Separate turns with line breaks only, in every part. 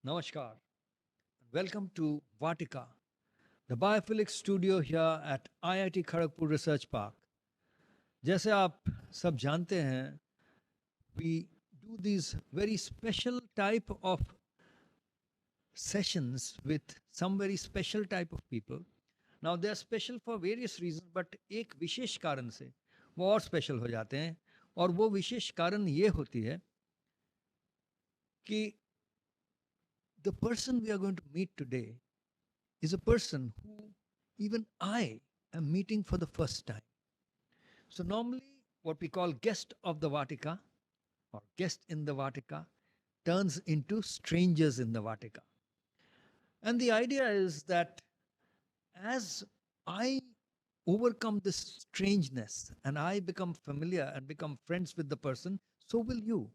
Namaskar. Welcome to Vatika, the Biophilics studio here at IIT Kharagpur Research Park. जैसे आप सब जानते हैं, we do these very special type of sessions with some very special type of people. Now they are special for various reasons, but एक विशेष कारण से वो और स्पेशल हो जाते हैं और वो विशेष कारण ये होती है कि the person we are going to meet today is a person who even I am meeting for the first time. So, normally, what we call guest of the Vatika or guest in the Vatika turns into strangers in the Vatika. And the idea is that as I overcome this strangeness and I become familiar and become friends with the person, so will you.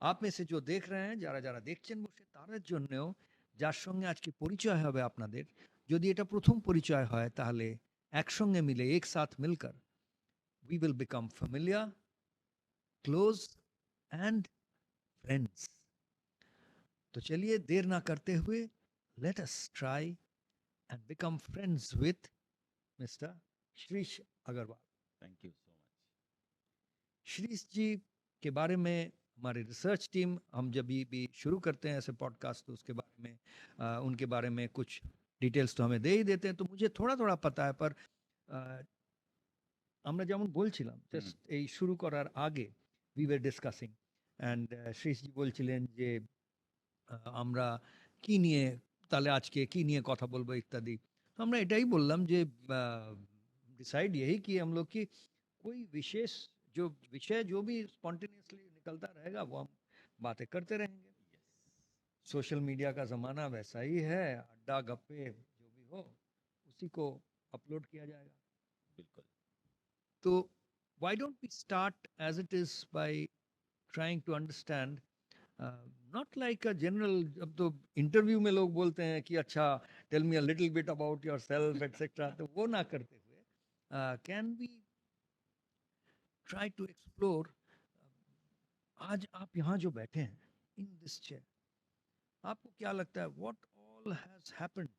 आप में से जो देख रहे हैं যারা যারা দেখছেন বসে তাদের জন্যও যার সঙ্গে আজকে পরিচয় হবে আপনাদের যদি এটা প্রথম পরিচয় হয় তাহলে একসঙ্গে মিলে এক সাথ মিলকর we will become familiar, close and friends. तो चलिए देर ना करते हुए let us try and become friends with Mr. Shrish Agarwal.
Thank you so much.
Shrish जी के बारे में हमारी रिसर्च टीम हम जब भी शुरू करते हैं ऐसे पॉडकास्ट तो उसके बारे में उनके बारे में कुछ ডিটেলস তো हमें दे ही देते हैं तो मुझे थोड़ा थोड़ा पता है पर আমরা যেমন বলছিলাম জাস্ট এই শুরু করার আগে উই ওয়্যার ডিসকাসিং অ্যান্ড শ্রীশজি বলছিলেন যে আমরা কি নিয়ে তাহলে আজকে কি নিয়ে কথা বলবো ইত্যাদি তো আমরা এটাই বললাম যে डिसाइड यही कि हम लोग की कोई विशेष जो विषय जो भी स्पॉन्टेनियसली निकलता रहेगा वो हम बातें करते रहेंगे सोशल मीडिया का ज़माना वैसा ही है अड्डा गप्पे जो भी हो उसी को अपलोड किया जाएगा
बिल्कुल
तो why don't we start as it is by trying to understand not like a general अब तो इंटरव्यू में लोग बोलते हैं कि अच्छा tell me a little bit about yourself etcetera तो वो ना करते हुए can we try to explore आज आप यहाँ जो बैठे हैं इन दिस चेयर आपको क्या लगता है what all has happened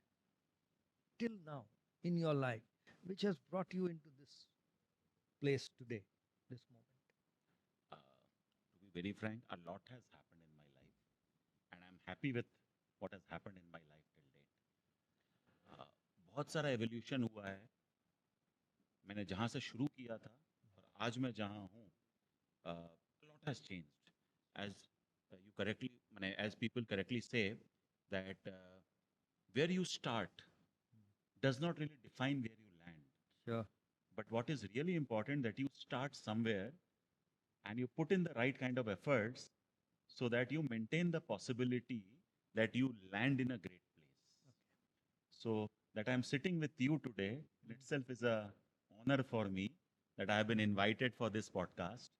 till now in your life which has brought you into this place today this moment
to be very frank, a lot has happened in my life, and I'm happy with what has happened in my life till date. बहुत सारा evolution हुआ है. मैंने जहाँ से शुरू किया था और आज मैं जहाँ हूँ, a lot has changed. As you correctly, as people correctly say, that where you start does not really define where you land.
sure
But what is really important that you start somewhere and you put in the right kind of efforts so that you maintain the possibility that you land in a great place. So that I'm sitting with you today in itself is a honor for me that I have been invited for this podcast.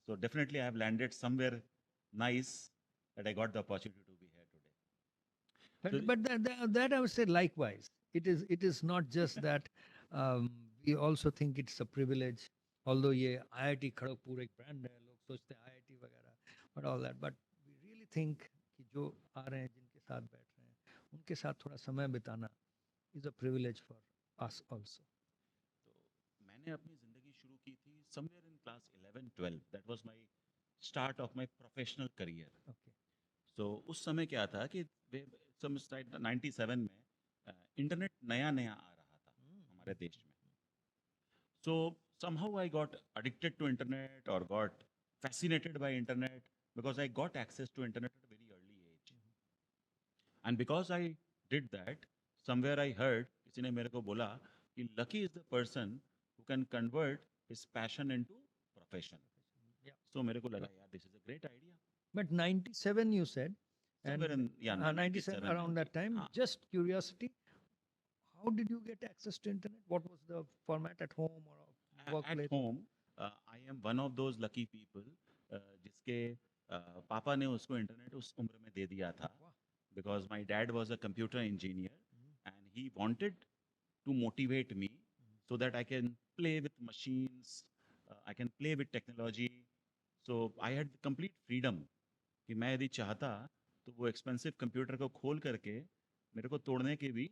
So definitely I have landed somewhere nice that I got the opportunity to be here today. So
but that I would say likewise. It is not just that we also think it's a privilege. Although ये IIT Kharagpur एक brand है, लोग सोचते हैं IIT वगैरह, but all that. But we really think कि जो आ रहे हैं, जिनके साथ बैठ रहे हैं, उनके साथ थोड़ा समय बिताना is a privilege for us also.
तो मैंने अपनी ज़िंदगी शुरू की थी somewhere in class 11 12. That was my start of my professional career.
Okay.
So उस समय क्या था कि some 97 में इंटरनेट नया नया आ रहा था हमारे देश में. So somehow I got addicted to internet or got fascinated by internet because I got access to internet at a very early age. And because I did that, somewhere I heard किसी ने मेरे को बोला कि lucky is the person who can convert his passion into profession.
Yeah.
So मेरे को लगा यार this is a great idea.
But 97 you said,
Somewhere
and
in
97 around that time.
हाँ.
Just curiosity, how did you get access to internet? What was the format at home or
At
workplace?
home, I am one of those lucky people जिसके पापा ने उसको internet उस उम्र में दे दिया था
Wow.
because my dad was a computer engineer and he wanted to motivate me so that I can play with machines, I can play with technology. So I had complete freedom कि मैं यदि चाहता तो वो expensive computer को खोल करके मेरे को तोड़ने की भी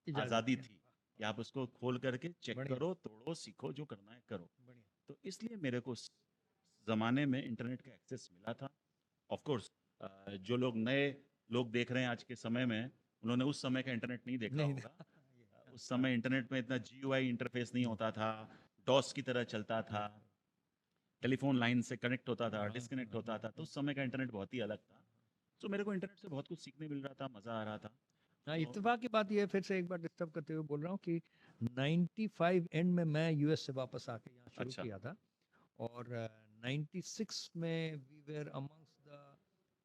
इजाजत
आज़ादी
है।
थी कि आप उसको खोल करके चेक
बढ़िया
करो, तोड़ो, सीखो, जो करना है करो।
बढ़िया।
तो इसलिए मेरे को उस ज़माने में इंटरनेट का एक्सेस मिला था। ऑफ कोर्स जो लोग नए लोग देख रहे हैं आज के समय में, उन्होंने उस समय का इंटरनेट नहीं देखा
नहीं
होगा।
ये,
उस
हाँ,
समय इंटरनेट में इतना जीयूआई इंटरफेस नहीं होता था, डॉस की तरह चलता था, टेलीफोन लाइन से कनेक्ट होता था, डिस्कनेक्ट होता था, तो उस समय का इंटरनेट बहुत ही अलग था। तो मेरे को इंटरनेट से बहुत कुछ सीखने मिल रहा था, मज़ा आ रहा था।
हाँ,
तो
इत्तेफाक की बात ये है, फिर से एक बार डिस्टर्ब करते हुए बोल रहा हूँ कि 95 एंड में मैं यूएस से वापस आके यहाँ शुरू
अच्छा,
किया था, और 96 में we were amongst the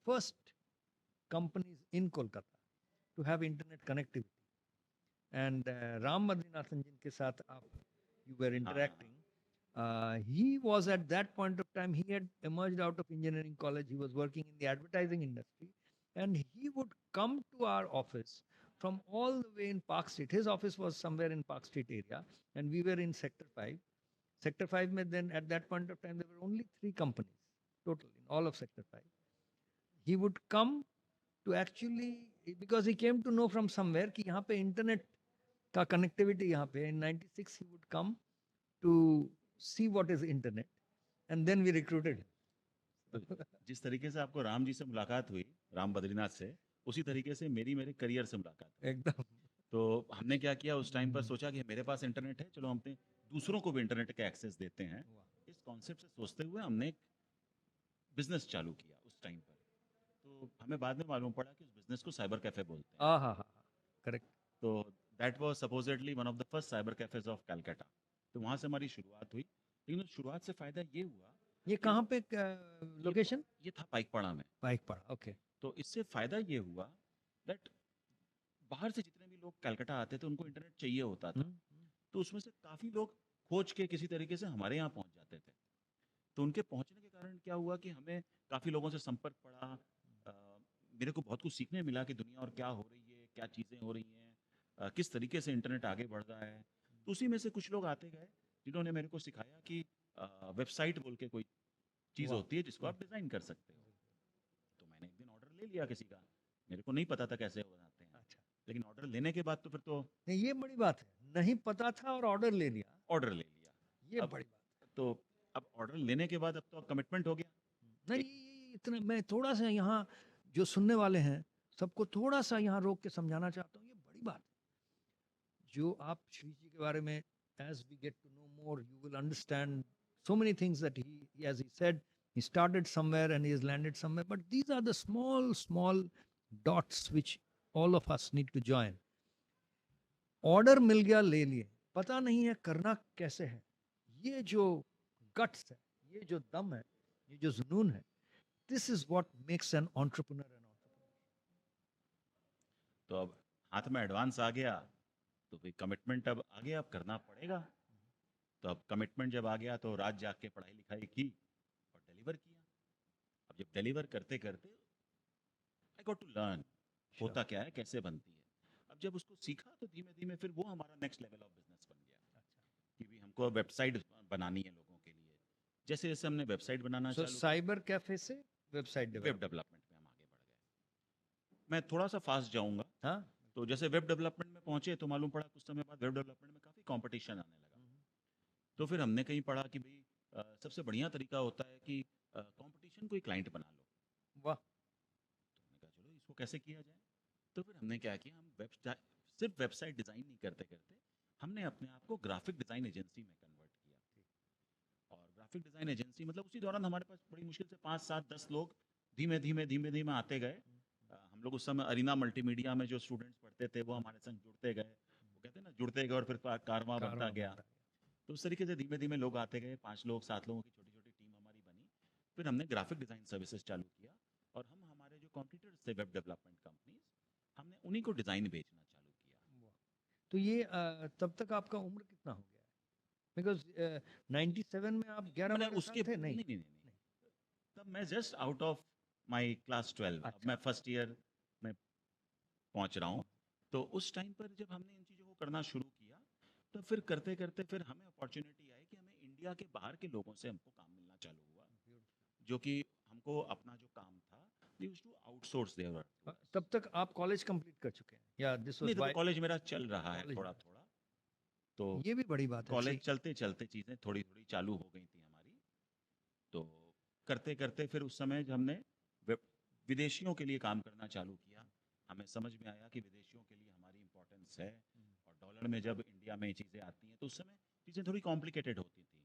first companies in Kolkata to have internet connectivity. And Ram Madhinathan जिनके साथ आप you were
हाँ,
interacting, he was at that point of time, he had emerged out of engineering college, he was working in the advertising industry, and he would come to our office from all the way in Park Street. His office was somewhere in Park Street area, and we were in Sector 5. Sector 5 mein then at that point of time there were only 3 companies total in all of Sector 5. He would come to actually, because he came to know from somewhere कि यहाँ पे internet का connectivity यहाँ पे in 96 he would come to see what is internet, and then we recruited him.
तो जिस तरीके से आपको राम जी से मुलाकात हुई, राम बद्रीनाथ से, उसी तरीके से मेरे करियर से मुलाकात हुई।
एकदम
तो हमने क्या किया, उस टाइम पर सोचा कि मेरे पास इंटरनेट है, चलो हम अपने दूसरों को भी इंटरनेट का एक्सेस देते हैं। इस कॉन्सेप्ट से सोचते हुए हमने एक बिजनेस चालू किया उस टाइम पर। तो हमें बाद में मालूम पड़ा कि उस बिजनेस को साइबर कैफे बोलते हैं।
हाँ करेक्ट।
तो that was supposedly one of the first cyber cafes of Calcutta. तो वहाँ से हमारी शुरुआत हुई, लेकिन उस शुरुआत से फ़ायदा ये हुआ
ये
कि
कहाँ पे
ये
लोकेशन?
ये था पाइकपाड़ा में।
बाइक पड़ा, ओके।
तो इससे फ़ायदा ये हुआ दैट बाहर से जितने भी लोग कलकत्ता आते थे उनको इंटरनेट चाहिए होता था। तो उसमें से काफ़ी लोग खोज के किसी तरीके से हमारे यहाँ पहुँच जाते थे। तो उनके पहुँचने के कारण क्या हुआ कि हमें काफ़ी लोगों से संपर्क पड़ा। अ, मेरे को बहुत कुछ सीखने मिला कि दुनिया और क्या हो रही है, क्या चीज़ें हो रही हैं, किस तरीके से इंटरनेट आगे बढ़ रहा है। तो उसी में से कुछ लोग आते गए जिन्होंने मेरे को सिखाया कि वेबसाइट बोल के कोई चीज़
वाह
होती है जिसको
वाह।
आप डिज़ाइन कर सकते हो। तो मैंने एक दिन ऑर्डर ले लिया किसी का। मेरे को नहीं पता था कैसे बनाते हैं।
अच्छा,
लेकिन ऑर्डर लेने के बाद तो फिर तो
नहीं ये बड़ी बात है, नहीं पता था और ऑर्डर ले लिया,
ऑर्डर ले लिया।
ये
अब
बड़ी बात
तो अब ऑर्डर लेने के बाद अब तो कमिटमेंट हो गया।
है। नहीं
एक
ये इतना मैं थोड़ा सा यहाँ जो सुनने वाले हैं सबको थोड़ा सा यहाँ रोक के समझाना चाहता हूँ, ये बड़ी बात है। जो आप श्री जी के बारे में, as we get to know more, you will understand so many things that he, as he said, he started somewhere and he has landed somewhere. But these are the small dots which all of us need to join. Order मिल गया, ले लिए, पता नहीं है करना कैसे है। ये जो गट्स है, ये जो दम है, ये जो जुनून है, this is what makes an entrepreneur an entrepreneur.
तो अब हाथ में एडवांस आ गया, तो फिर कमिटमेंट अब आ गया, अब करना पड़ेगा। तो अब कमिटमेंट जब आ गया तो रात जाग के पढ़ाई लिखाई की और डिलीवर किया। अब जब डिलीवर करते करते आई गॉट टू लर्न होता क्या है, कैसे बनती है। अब जब उसको सीखा तो धीमे धीमे फिर वो हमारा नेक्स्ट लेवल ऑफ बिजनेस बन गया कि भी हमको वेबसाइट बनानी है लोगों के लिए। जैसे जैसे हमने वेबसाइट बनाना
सो
चालू किया,
साइबर कैफे से वेबसाइट
वेब
डेवलप।
डेवलपमेंट में हम आगे बढ़ गए। मैं थोड़ा सा फास्ट जाऊंगा।
हाँ
तो जैसे वेब डेवलपमेंट में पहुंचे तो मालूम पड़ा कुछ समय बाद वेब डेवलपमेंट में काफ़ी कंपटीशन आने लगा। तो फिर हमने कहीं पढ़ा कि भाई सबसे बढ़िया तरीका होता है कि कंपटीशन को ही क्लाइंट बना लो।
वाह।
तो हमने कहा चलो इसको कैसे किया जाए। तो फिर हमने क्या किया, हम सिर्फ वेबसाइट डिज़ाइन नहीं करते करते हमने अपने आप को ग्राफिक डिज़ाइन एजेंसी में कन्वर्ट किया। और ग्राफिक डिज़ाइन एजेंसी मतलब उसी दौरान हमारे पास बड़ी मुश्किल से 5 7 10 लोग धीमे धीमे आते गए। हम लोग उस समय अरीना मल्टीमीडिया में जो स्टूडेंट्स पढ़ते थे वो हमारे संग जुड़ते गए। वो कहते हैं ना, जुड़ते गए और फिर कारवां बनता
कारवां
गया।
बनता
तो उस तरीके से धीमे धीमे लोग आते गए, 5 लोग 7 लोगों की छोटी छोटी टीम हमारी बनी। फिर हमने ग्राफिक डिज़ाइन सर्विसेज चालू किया और हम हमारे जो कॉम्पिटिटर्स थे वेब डेवलपमेंट कंपनीज, हमने उन्हीं को डिज़ाइन बेचना चालू किया।
वाह। तो ये तब तक आपका उम्र कितना हो गया है? बिकॉज 97 में आप 11
मैंने
12 साल
उसके
थे,
नहीं
नहीं?
नहीं नहीं नहीं, तब मैं just out of my class 12, अब
अच्छा।
मैं फर्स्ट ईयर में पहुंच रहा हूँ। तो उस टाइम पर जब हमने इन चीज़ों को करना शुरू किया तो फिर करते करते फिर हमें अपॉर्चुनिटी आई कि हमें इंडिया के बाहर के लोगों से हमको काम मिलना चालू हुआ, जो कि हमको अपना जो काम था वी यूज्ड टू आउटसोर्स देवर।
तब तक आप कॉलेज कंप्लीट कर चुके हैं या दिस
नहीं,
वाज
तो कॉलेज मेरा चल रहा है
कॉलेज
थोड़ा
में?
थोड़ा। तो
ये भी बड़ी बात है।
कॉलेज
सी
चलते चलते चीज़ें थोड़ी थोड़ी चालू हो गई थी हमारी। तो करते करते फिर उस समय जब हमने वे- विदेशियों के लिए काम करना चालू किया, हमें समझ में आया कि विदेशियों के लिए हमारी इम्पोर्टेंस है। और डॉलर में जब इंडिया में चीज़ें आती हैं तो उस समय चीज़ें थोड़ी कॉम्प्लिकेटेड होती थी।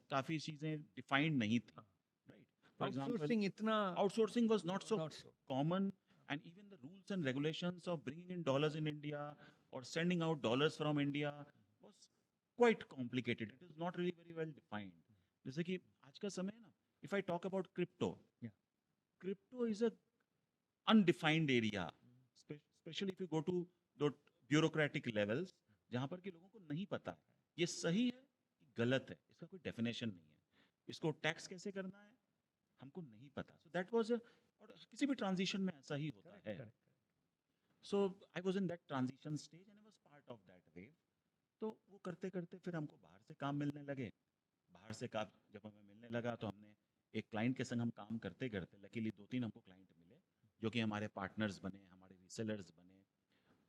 काफ़ी चीज़ें डिफाइंड नहीं थी, राइट? फॉर एग्जांपल,
आउटसोर्सिंग इतना
outsourcing was not so
not so
common, and even the rules and regulations of bringing in dollars in India or sending out dollars from India was quite complicated. It is not really very well defined. जैसे कि आज का समय है ना, if I talk about crypto,
Yeah.
crypto is a undefined area, especially if you go to the bureaucratic levels, जहाँ पर कि लोगों को नहीं पता है ये सही है कि गलत है, इसका कोई डेफिनेशन नहीं है, इसको टैक्स कैसे करना है हमको नहीं पता। सो दैट वाज और किसी भी ट्रांजिशन में ऐसा ही होता है।
Correct
so I was in that transition stage and I was part of that wave. तो वो करते करते फिर हमको बाहर से काम मिलने लगे। बाहर से काम जब हमें मिलने लगा तो हमने एक क्लाइंट के संग हम काम करते करते लकीली 2-3 हमको क्लाइंट मिले जो कि हमारे पार्टनर्स बने, हमारे रीसेलर्स बने।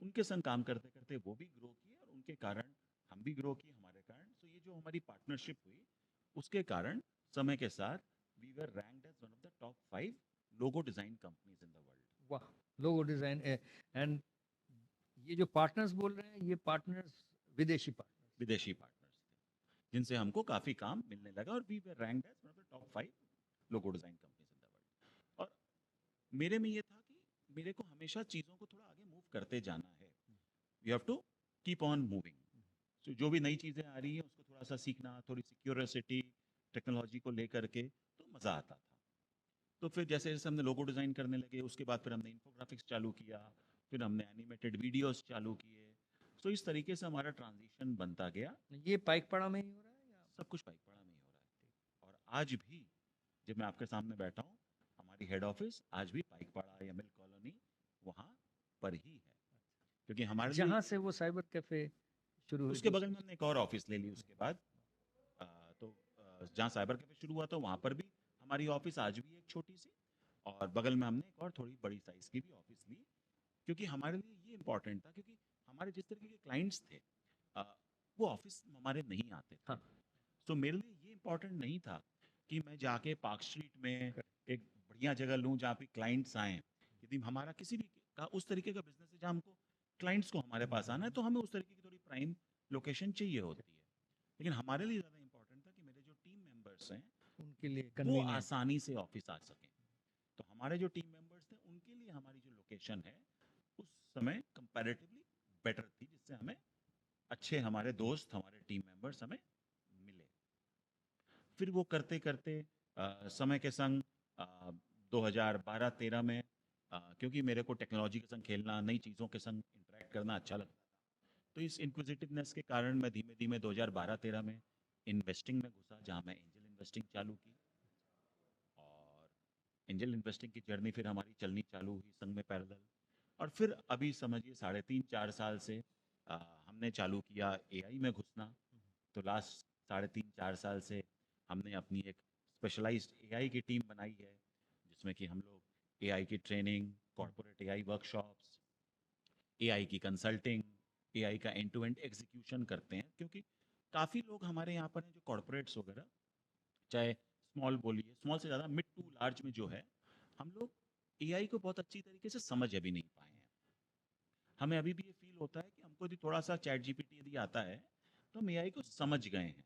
उनके संग काम करते करते वो भी ग्रो किए और उनके कारण हम भी ग्रो किए हमारे कारण। सो ये जो हमारी पार्टनरशिप हुई उसके कारण समय के साथ we were ranked as one of the top 5 logo design companies in the world.
वाह लोगो डिजाइन एंड ये जो पार्टनर्स बोल रहे हैं ये पार्टनर्स विदेशी पार्टनर्स
विदेशी पार्टनर्स थे जिनसे हमको काफी काम मिलने लगा और we were ranked as one of the top 5 logo design companies in the world. और मेरे में ये था कि मेरे को हमेशा चीज़ों को थोड़ा आगे मूव करते जाना है। We have to keep on moving. तो जो भी नई चीज़ें आ रही हैं उसको थोड़ा सा सीखना, थोड़ी सी क्यूरियोसिटी टेक्नोलॉजी को लेकर के, तो मज़ा आता था। तो फिर जैसे जैसे हमने लोगो डिज़ाइन करने लगे उसके बाद फिर हमने इन्फोग्राफिक्स चालू किया, फिर हमने एनिमेटेड वीडियोस चालू किए। तो इस तरीके से हमारा ट्रांजिशन बनता गया।
ये पाइकपाड़ा में ही हो रहा है या
सब कुछ पाइकपाड़ा में ही हो रहा है। और आज भी जब मैं आपके सामने बैठा हूँ, हमारी हेड ऑफिस आज भी पाइकपाड़ा या मिल कॉलोनी वहाँ पर ही है, क्योंकि हमारे लिए
जहाँ से वो साइबर कैफे शुरू हुई
उसके बगल में हमने एक और ऑफिस ले ली उसके बाद। अ, तो जहाँ साइबर कैफे शुरू हुआ था वहाँ पर भी हमारी ऑफिस आज भी है एक छोटी सी, और बगल में हमने एक और थोड़ी बड़ी साइज की भी ऑफिस ली, क्योंकि हमारे लिए ये इम्पोर्टेंट था, क्योंकि हमारे जिस तरीके के क्लाइंट्स थे अ, वो ऑफिस हमारे नहीं आते थे।
हाँ
तो मेरे लिए ये इम्पोर्टेंट नहीं था कि मैं जाके पार्क स्ट्रीट में एक बढ़िया जगह लूँ जहाँ पे क्लाइंट्स आएँ। यदि हमारा किसी भी का उस तरीके का बिजनेस है जहाँ हमको क्लाइंट्स को हमारे पास आना है, तो हमें उस तरीके की थोड़ी प्राइम लोकेशन चाहिए होती है। लेकिन हमारे लिए ज़्यादा इम्पोर्टेंट था कि मेरे जो टीम मेंबर्स हैं
उनके लिए
वो
कन्वीनियंट
आसानी से ऑफिस आ सकें। तो हमारे जो टीम मेंबर्स थे उनके लिए हमारी जो लोकेशन है उस समय कंपैरेटिवली बेटर थी, जिससे हमें अच्छे हमारे दोस्त, हमारे टीम मेंबर्स हमें मिले। फिर वो करते करते समय के संग 2012-13 में क्योंकि मेरे को टेक्नोलॉजी के संग खेलना, नई चीज़ों के संग इंटरेक्ट करना अच्छा लगता था, तो इस इंक्विजिटिवनेस के कारण मैं धीमे धीमे 2012-13 में इन्वेस्टिंग में घुसा, जहाँ मैं एंजल इन्वेस्टिंग चालू की। और एंजल इन्वेस्टिंग की जर्नी फिर हमारी चलनी चालू हुई संग में पैरेलल। और फिर अभी समझिए 3.5-4 साल से हमने चालू किया एआई में घुसना। तो लास्ट 3.5-4 साल से हमने अपनी एक स्पेशलाइज्ड एआई की टीम बनाई है, जिसमें कि हम लोग एआई की training, corporate AI workshops, AI की कंसल्टिंग, एआई का एंड टू एंड एग्जीक्यूशन करते हैं। क्योंकि काफ़ी लोग हमारे यहाँ पर हैं जो कॉर्पोरेट्स वगैरह, चाहे स्मॉल बोलिए, स्मॉल से ज़्यादा मिड टू लार्ज में जो है, हम लोग एआई को बहुत अच्छी तरीके से समझ अभी नहीं पाए हैं। हमें अभी भी ये फील होता है कि हमको यदि थोड़ा सा चैट जीपीटी यदि आता है तो हम एआई को समझ गए हैं,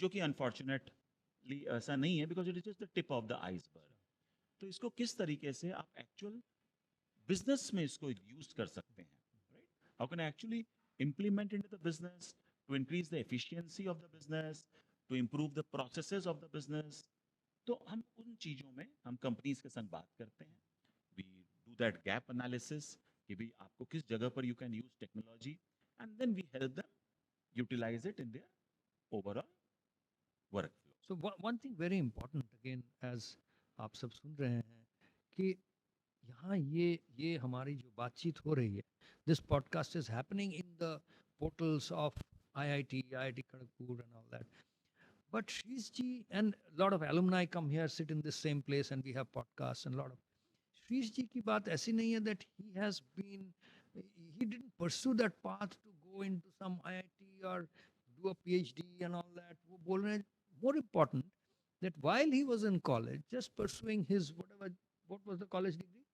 जो कि अनफॉर्चुनेटली ऐसा नहीं है, because it is just the tip of the iceberg. तो इसको किस तरीके से आप एक्चुअल बिजनेस में इसको यूज कर सकते हैं, right? How can actually implement into the business to increase the efficiency of the business, to improve the processes of the business। तो हम उन चीज़ों में हम कंपनीज के संग बात करते हैं। We do that gap analysis कि भाई आपको किस जगह पर you can use technology, and then we help them utilize it in their overall workflow.
So one thing very important again as आप सब सुन रहे हैं कि यहाँ ये हमारी जो बातचीत हो रही है this podcast is happening in the portals of IIT Kharagpur and all that. But Shrees ji and a lot of alumni come here, sit in this same place, and we have podcasts and a lot of. Shrish ji की बात ऐसी नहीं है that he didn't pursue that path to go into some IIT or do a PhD and all that. वो बोल रहे हैं more important that while he was in college, just pursuing his what was the college degree?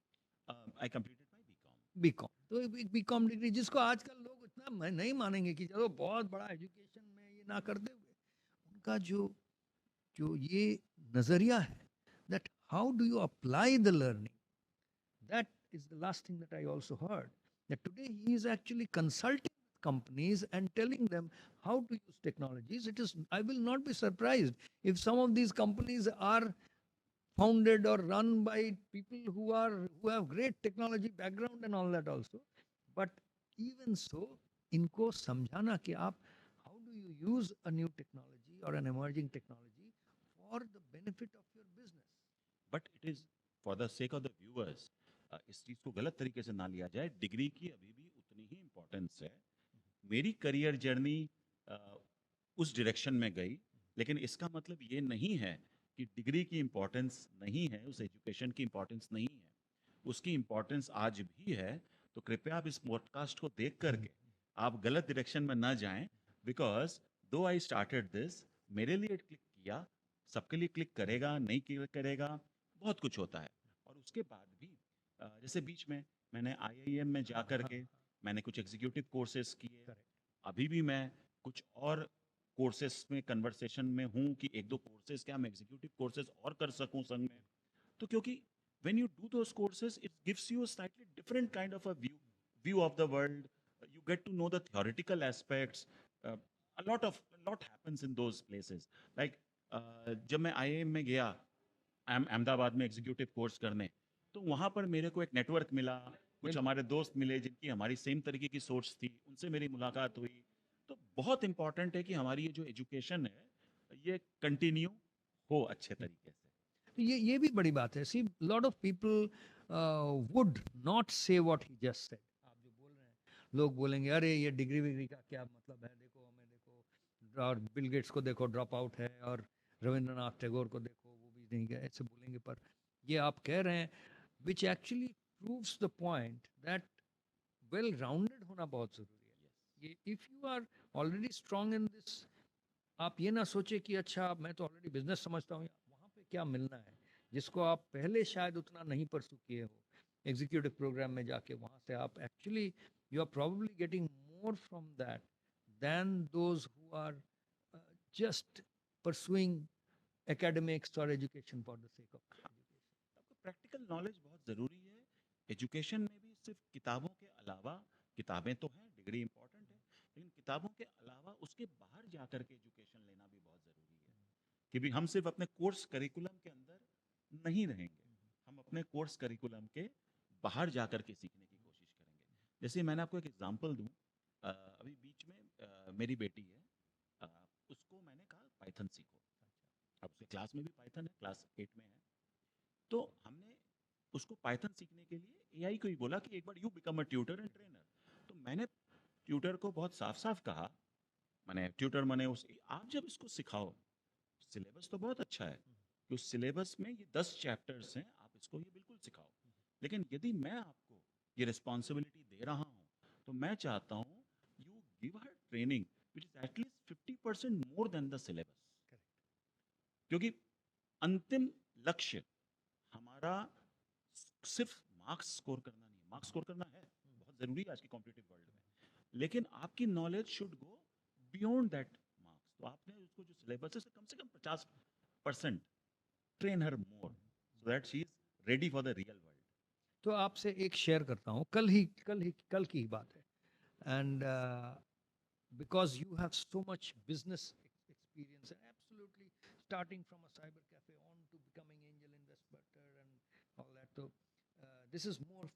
I completed my BCom.
BCom. तो एक BCom degree जिसको आजकल लोग इतना नहीं मानेंगे कि चलो बहुत बड़ा एजुकेशन में ये ना करते हुए उनका जो जो ये नजरिया है that how do you apply the learning, that is the last thing that I also heard, that today he is actually consulting with companies and telling them how to use technologies. I will not be surprised if some of these companies are founded or run by people who have great technology background and all that also. But even so, इनको समझाना कि आप how do you use a new technology or an emerging technology for the benefit of your business.
But it is for the sake of the viewers, इस चीज को गलत तरीके से ना लिया जाए, डिग्री की अभी भी उतनी ही इम्पोर्टेंस है। मेरी करियर जर्नी उस डायरेक्शन में गई, लेकिन इसका मतलब ये नहीं है कि डिग्री की इम्पोर्टेंस नहीं है, उस एजुकेशन की इम्पोर्टेंस नहीं है। उसकी इम्पोर्टेंस आज भी है। तो कृपया आप इस पॉडकास्ट को देख करके आप गलत डायरेक्शन में ना जाएं, बिकॉज दो आई स्टार्टेड दिस, मेरे लिए क्लिक किया, सबके लिए क्लिक करेगा नहीं क्लिक करेगा, बहुत कुछ होता है। और उसके बाद भी जैसे बीच में मैंने IIM में जा कर के मैंने कुछ एग्जीक्यूटिव कोर्सेज किए।
Correct.
अभी भी मैं कुछ और कोर्सेज में कन्वर्सेशन में हूँ कि एक दो कोर्सेज क्या मैं एग्जीक्यूटिव कोर्सेज और कर सकूँ संग में। तो क्योंकि when you do those courses, it gives you a slightly different kind of a view of the world. You get to know the theoretical aspects. A lot happens in those places. Like जब मैं IIM में गया अहमदाबाद में executive course करने, तो वहाँ पर मेरे को एक नेटवर्क मिला, कुछ हमारे दोस्त मिले जिनकी हमारी सेम तरीके की सोच थी, उनसे मेरी मुलाकात हुई। तो बहुत इंपॉर्टेंट है कि हमारी ये जो एजुकेशन है ये कंटिन्यू हो अच्छे तरीके से।
तो ये भी बड़ी बात है। See lot of people would not से व्हाट ही जस्ट सेड। आप जो बोल रहे हैं लोग बोलेंगे अरे ये डिग्री विग्री का क्या मतलब है, देखो हमें देखो, और बिल गेट्स को देखो ड्रॉप आउट है, और रविंद्रनाथ टैगोर को देखो वो भी नहीं गए, ऐसे बोलेंगे। पर ये आप कह रहे हैं which actually proves the point that well rounded होना बहुत ज़रूरी है। ये if you are already strong in this, आप ये ना सोचे कि अच्छा मैं तो ऑलरेडी बिजनेस समझता हूँ, वहाँ पे क्या मिलना है जिसको आप पहले शायद उतना नहीं परसू किए हो एग्जीक्यूटिव प्रोग्राम में जाके। वहाँ से आप actually you are probably getting more from that than those who are just pursuing academics और education for the sake of education.
आपको प्रैक्टिकल नॉलेज बहुत ज़रूरी है। एजुकेशन में भी सिर्फ किताबों के अलावा, किताबें तो हैं, डिग्री इंपॉर्टेंट है, लेकिन किताबों के अलावा उसके बाहर जाकर के एजुकेशन लेना भी बहुत ज़रूरी है। कि भी हम सिर्फ अपने कोर्स करिकुलम के अंदर नहीं रहेंगे, हम अपने कोर्स करिकुलम के बाहर जाकर के सीखने की कोशिश करेंगे। जैसे मैंने आपको एक एग्जांपल दूं, अभी बीच में मेरी बेटी है, अ, उसको मैंने कहा पाइथन सीखो। अब उसके क्लास में भी पाइथन है, क्लास 8 में है। तो हमने उसको पाइथन सीखने के लिए AI को ही बोला कि एक बार you become a tutor and trainer. तो मैंने ट्यूटर को बहुत साफ साफ कहा, मैंने ट्यूटर मैंने उस आप जब इसको सिखाओ, सिलेबस तो बहुत अच्छा है कि उस सिलेबस में ये 10 चैप्टर्स हैं, आप इसको ये बिल्कुल सिखाओ। लेकिन यदि मैं आपको ये रिस्पॉन्सिबिलिटी दे रहा हूँ, तो मैं चाहता हूँ you give her training which is at least 50% more than the syllabus. क्योंकि अंतिम लक्ष्य हमारा सिर्फ मार्क्स स्कोर करना नहीं है। मार्क्स स्कोर करना है बहुत ज़रूरी है आज की कॉम्पिटिटिव वर्ल्ड में, लेकिन आपकी knowledge should go beyond that marks. तो आपने उसको जो सिलेबस है उससे कम से कम 50% train her more so that she is ready for the real world.
तो आपसे एक शेयर करता हूँ, कल की ही बात है। And because you have so much business experience and absolutely starting from a cyber cafe on to becoming angel investor and all that, so this is more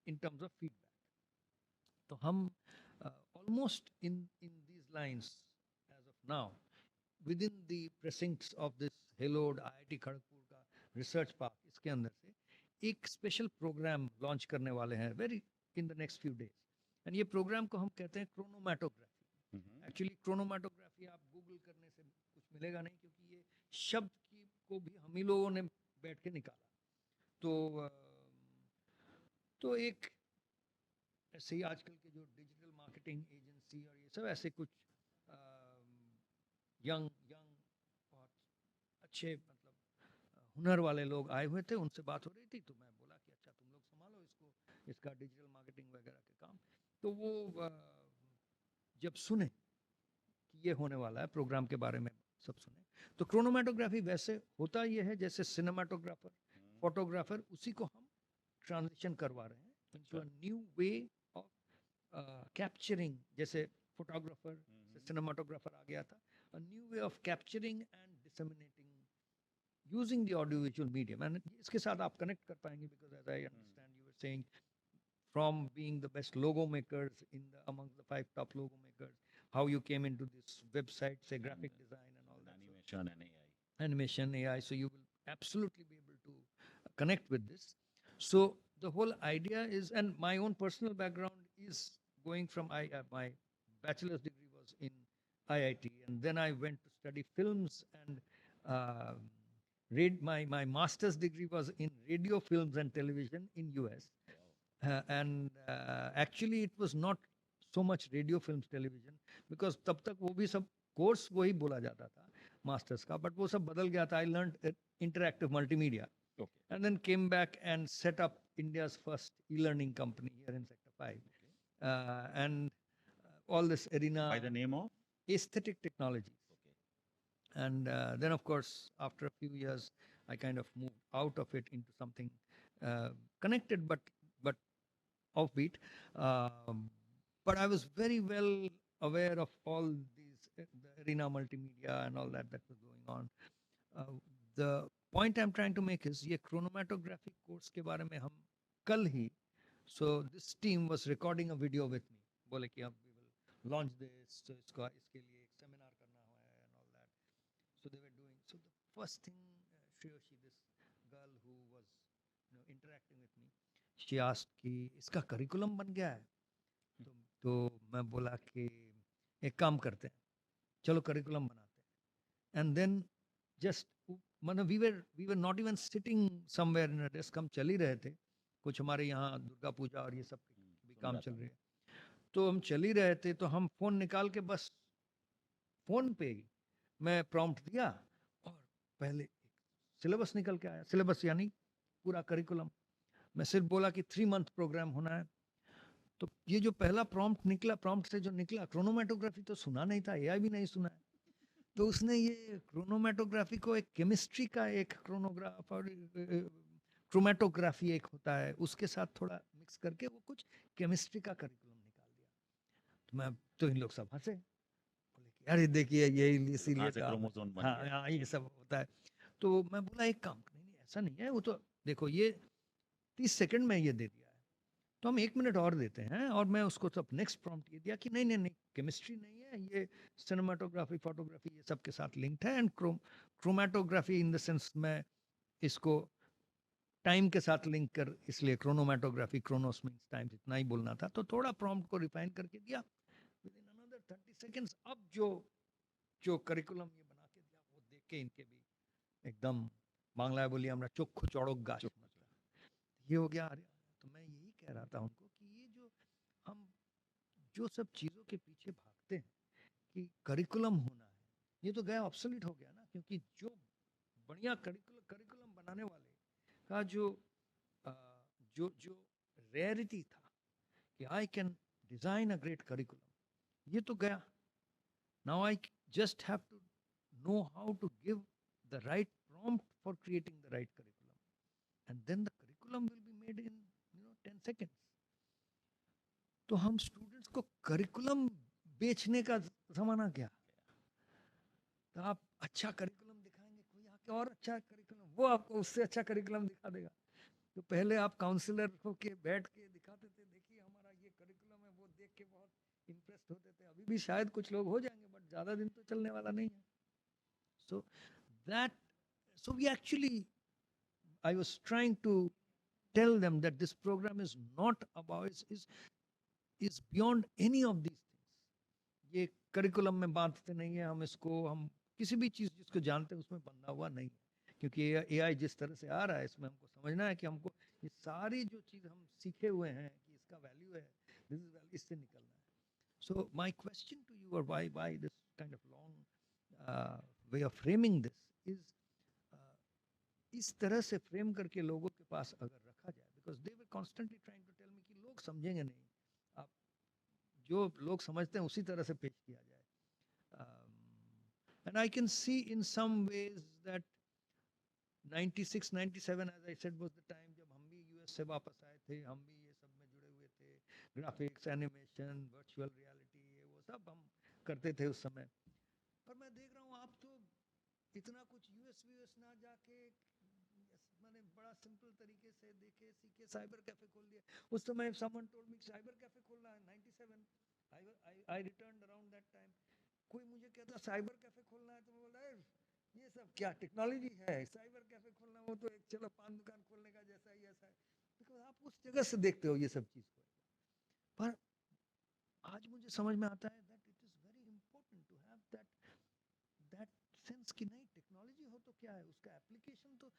in terms of feedback. तो हम almost in these lines as of now within the precincts of this hallowed IIT Kharagpur का research park, इसके अंदर से एक special programme launch करने वाले हैं very in the next few days. And ये प्रोग्राम को हम कहते हैं क्रोनोमैटोग्राफी। एक्चुअली क्रोनोमैटोग्राफी आप गूगल करने से कुछ मिलेगा नहीं, क्योंकि ये शब्द की को भी हम ही लोगों ने बैठ के निकाला। तो तो एक ऐसे ही आजकल के जो डिजिटल मार्केटिंग एजेंसी और ये सब ऐसे कुछ यंग यंग बहुत अच्छे मतलब हुनर वाले लोग आए हुए थे, उनसे बात हो रही थी, तो मैं बोला कि अच्छा तुम लोग संभालो इसको, इसका डिजिटल मार्केटिंग वगैरह के काम। तो वो जब सुने कि ये होने वाला है प्रोग्राम के बारे में, सब सुने, तो क्रोनोमेटोग्राफी वैसे होता ये है जैसे सिनेमाटोग्राफर, फोटोग्राफर, उसी को हम ट्रांजिशन करवा रहे हैं into a new way of capturing. जैसे फोटोग्राफर से सिनेमाटोग्राफर आ गया था, a new way of capturing and disseminating using the audiovisual medium. And इसके साथ आप connect कर पाएंगे, because as I understand you were saying, from being the best logo makers in the among the 5 top logo makers, how you came into this website, say graphic design and all that.
Animation and AI.
Animation, AI. So you will absolutely be able to connect with this. So the whole idea is, and my own personal background is going from my bachelor's degree was in IIT, and then I went to study films, and my master's degree was in radio, films, and television in US. And actually, it was not so much radio, films, television, because तब तक वो भी सब course वही बोला जाता था masters का, बट वो सब बदल गया था. I learn interactive multimedia,
Okay.
and then came back and set up India's first e-learning company here in Sector 5. And all this arena,
By the name of?
aesthetic technologies.
Okay.
And then, of course, after a few years, I kind of moved out of it into something connected, but offbeat. But I was very well aware of all these, the arena multimedia and all that was going on. The point I'm trying to make is, ये chronomatographic course के बारे में हम कल ही, so this team was recording a video with me. बोले कि अब we will launch this, so इसके लिए एक seminar करना है and all that. So they were doing. So the first thing, Shreyoshi, this girl who was interacting with me, she asked कि इसका curriculum बन गया है. तो मैं बोला कि एक काम करते हैं, चलो curriculum बनाते हैं. And then just मतलब we were not even sitting somewhere in a desk, हम चल ही रहे थे. कुछ हमारे यहाँ दुर्गा पूजा और ये सब भी काम चल रहे हैं, तो हम चल ही रहे थे. तो हम फोन निकाल के बस फोन पे ही मैं प्रॉम्प्ट दिया, और पहले सिलेबस निकल के आया. सिलेबस यानी पूरा करिकुलम. मैं सिर्फ बोला कि 3 मंथ प्रोग्राम होना है. तो ये जो पहला प्रॉम्प्ट निकला, प्रॉम्प्ट से जो निकला, क्रोनोमेटोग्राफी तो सुना नहीं था, एआई भी नहीं सुना है. तो उसने ये क्रोनोमेटोग्राफी को एक केमिस्ट्री का एक क्रोनोग्राफ और क्रोमेटोग्राफी एक होता है, उसके साथ थोड़ा मिक्स करके वो कुछ केमिस्ट्री का करिकुलम निकाल दिया. तो मैं तो इन लोग सब हंसे, बोले कि अरे देखिए ये इसीलिए
से क्रोमोसोम बन
हाँ
गया.
हाँ ये सब होता है. तो मैं बोला एक काम, नहीं ऐसा नहीं है, वो तो देखो ये 30 सेकंड में ये दे दिया है, तो हम 1 मिनट और देते हैं. और मैं उसको सब नेक्स्ट प्रॉम्प्ट ये दिया कि नहीं नहीं नहीं, केमिस्ट्री नहीं है ये, सिनेमाटोग्राफी, फोटोग्राफी ये सब के साथ लिंक्ड है. And chromatography in the sense मैं इसको टाइम के साथ लिंक कर, इसलिए क्रोनोमेटोग्राफी, क्रोनोस मींस टाइम, इतना ही बोलना था. तो थोड़ा प्रॉम्प्ट को रिफाइन करके दिया. विदिन अनदर 30 सेकंड्स अब जो करिकुलम ये बना के दिया, वो देख के इनके भी एकदम बांग्लाয় বলি আমরা চক্ষু চড়ক গাছ, मतलब ये हो गया. अरे तो मैं यही कह रहा था उनको कि ये जो हम जो सब चीज़ों के पीछे भागते हैं कि करिकुलम होना है, ये तो गया, ऑब्सोलीट हो गया ना. क्योंकि जो बढ़िया करिकुलम बनाने वाले का जो रेयरिटी था कि I can design a great curriculum, ये तो गया. Now I just have to know how to give the right prompt for creating the right curriculum, and then the curriculum will be made in 10 seconds. तो हम students को curriculum बेचने का जमाना क्या. तो आप अच्छा करिकुलम दिखाएंगे, कोई आके और अच्छा करिकुलम, वो आपको उससे अच्छा करिकुलम दिखा देगा. तो पहले आप काउंसलर के बैठ के दिखाते थे, देखिए हमारा ये करिकुलम है, वो देख के बहुत इम्प्रेस्ड होते थे. अभी भी शायद कुछ लोग हो जाएंगे, बट ज़्यादा दिन तो चलने वाला नहीं है. So we actually, I was trying to tell them that this program is not about, is beyond any of these things. ये करिकुलम में बांधते नहीं है हम इसको, हम किसी भी चीज़ जिसको जानते हैं उसमें बंधा हुआ नहीं है. क्योंकि एआई जिस तरह से आ रहा है, इसमें हमको समझना है कि हमको ये सारी जो चीज़ हम सीखे हुए हैं कि इसका वैल्यू है, दिस इज वैल्यू, इससे निकलना है. So my question to you, or why this kind of long way of framing this is, uh, इस तरह से फ्रेम करके लोगों के पास अगर रखा जाए, because they were constantly trying to tell me कि लोग समझेंगे नहीं, आप जो लोग समझते हैं उसी तरह से पेश किया जाए. um, and I can see in some ways that 96 97 as I said was the time जब हम भी यूएस से वापस आए थे, हम भी ये सब में जुड़े हुए थे, ग्राफिक्स, एनिमेशन, वर्चुअल रियलिटी, ये वो सब हम करते थे उस समय. पर मैं देख रहा हूँ आप तो इतना कुछ यूएस यूएस ना जाके, मैंने बड़ा सिंपल तरीके से देखे सीखे साइबर कैफे खोल दिया. उस समय someone told me cyber cafe खोलना है 97, आई रिटर्न अराउंड दैट टाइम. कोई मुझे कहता साइबर कैफे खोलना है तो मैं बोला ये सब क्या टेक्नोलॉजी है, साइबर कैफे खोलना, वो तो एक चलो पान दुकान खोलने का जैसा ही ऐसा है. बिकॉज आप उस जगह से देखते हो ये सब चीज को. पर आज मुझे समझ में आता है that it is very important to have that sense कि नहीं, टेक्नोलॉजी हो तो क्या है, उसका एप्लीकेशन तो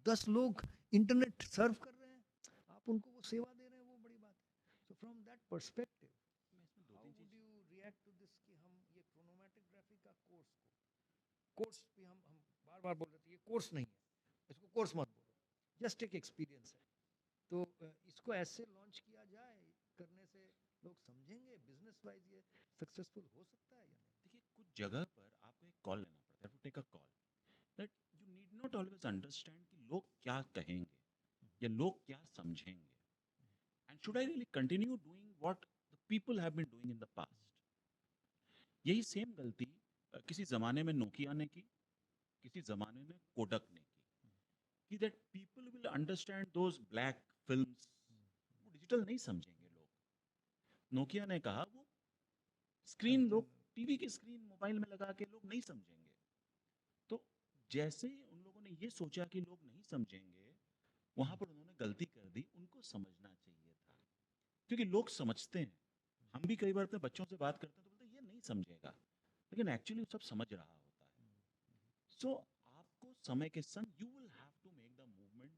10 लोग इंटरनेट सर्व कर रहे हैं, आप उनको वो सेवा दे रहे हैं, वो बड़ी बात है. सो फ्रॉम दैट पर्सपेक्टिव
मैं इसमें दो
हाउ
तीन
वुड
चीज
यू रिएक्ट टू दिस कि हम ये क्रोनोमेटोग्राफी का कोर्स भी हम बार बार बोल रहे थे ये कोर्स नहीं है, इसको कोर्स मत बोलो, जस्ट एक एक्सपीरियंस है. तो इसको ऐसे लॉन्च किया जाए, करने से लोग समझेंगे, बिजनेस वाइज ये सक्सेसफुल हो सकता है या नहीं.
देखिए, कुछ जगह पर आपको एक कॉल लेना पड़ता है, to take a call, that you need not always understand कि लोग क्या कहेंगे या लोग क्या समझेंगे, and should I really continue doing what the people have been doing in the past. यही सेम गलती किसी ज़माने में नोकिया ने की, किसी ज़माने में कोडक ने की, कि that people will understand those black films, वो डिजिटल नहीं समझेंगे लोग. नोकिया ने कहा वो स्क्रीन, लोग टीवी की स्क्रीन मोबाइल में लगा के लोग नहीं समझेंगे. तो जैसे उन लोगों ने ये सोचा कि लोग नहीं समझेंगे, वहां पर उन्होंने गलती कर दी. उनको समझना चाहिए था, क्योंकि लोग समझते हैं. हम भी कई बार अपने बच्चों से बात करते हैं तो बोलते हैं ये नहीं समझेगा, लेकिन एक्चुअली सब समझ रहा होता है. सो आपको समय के संग you will have to make the movement,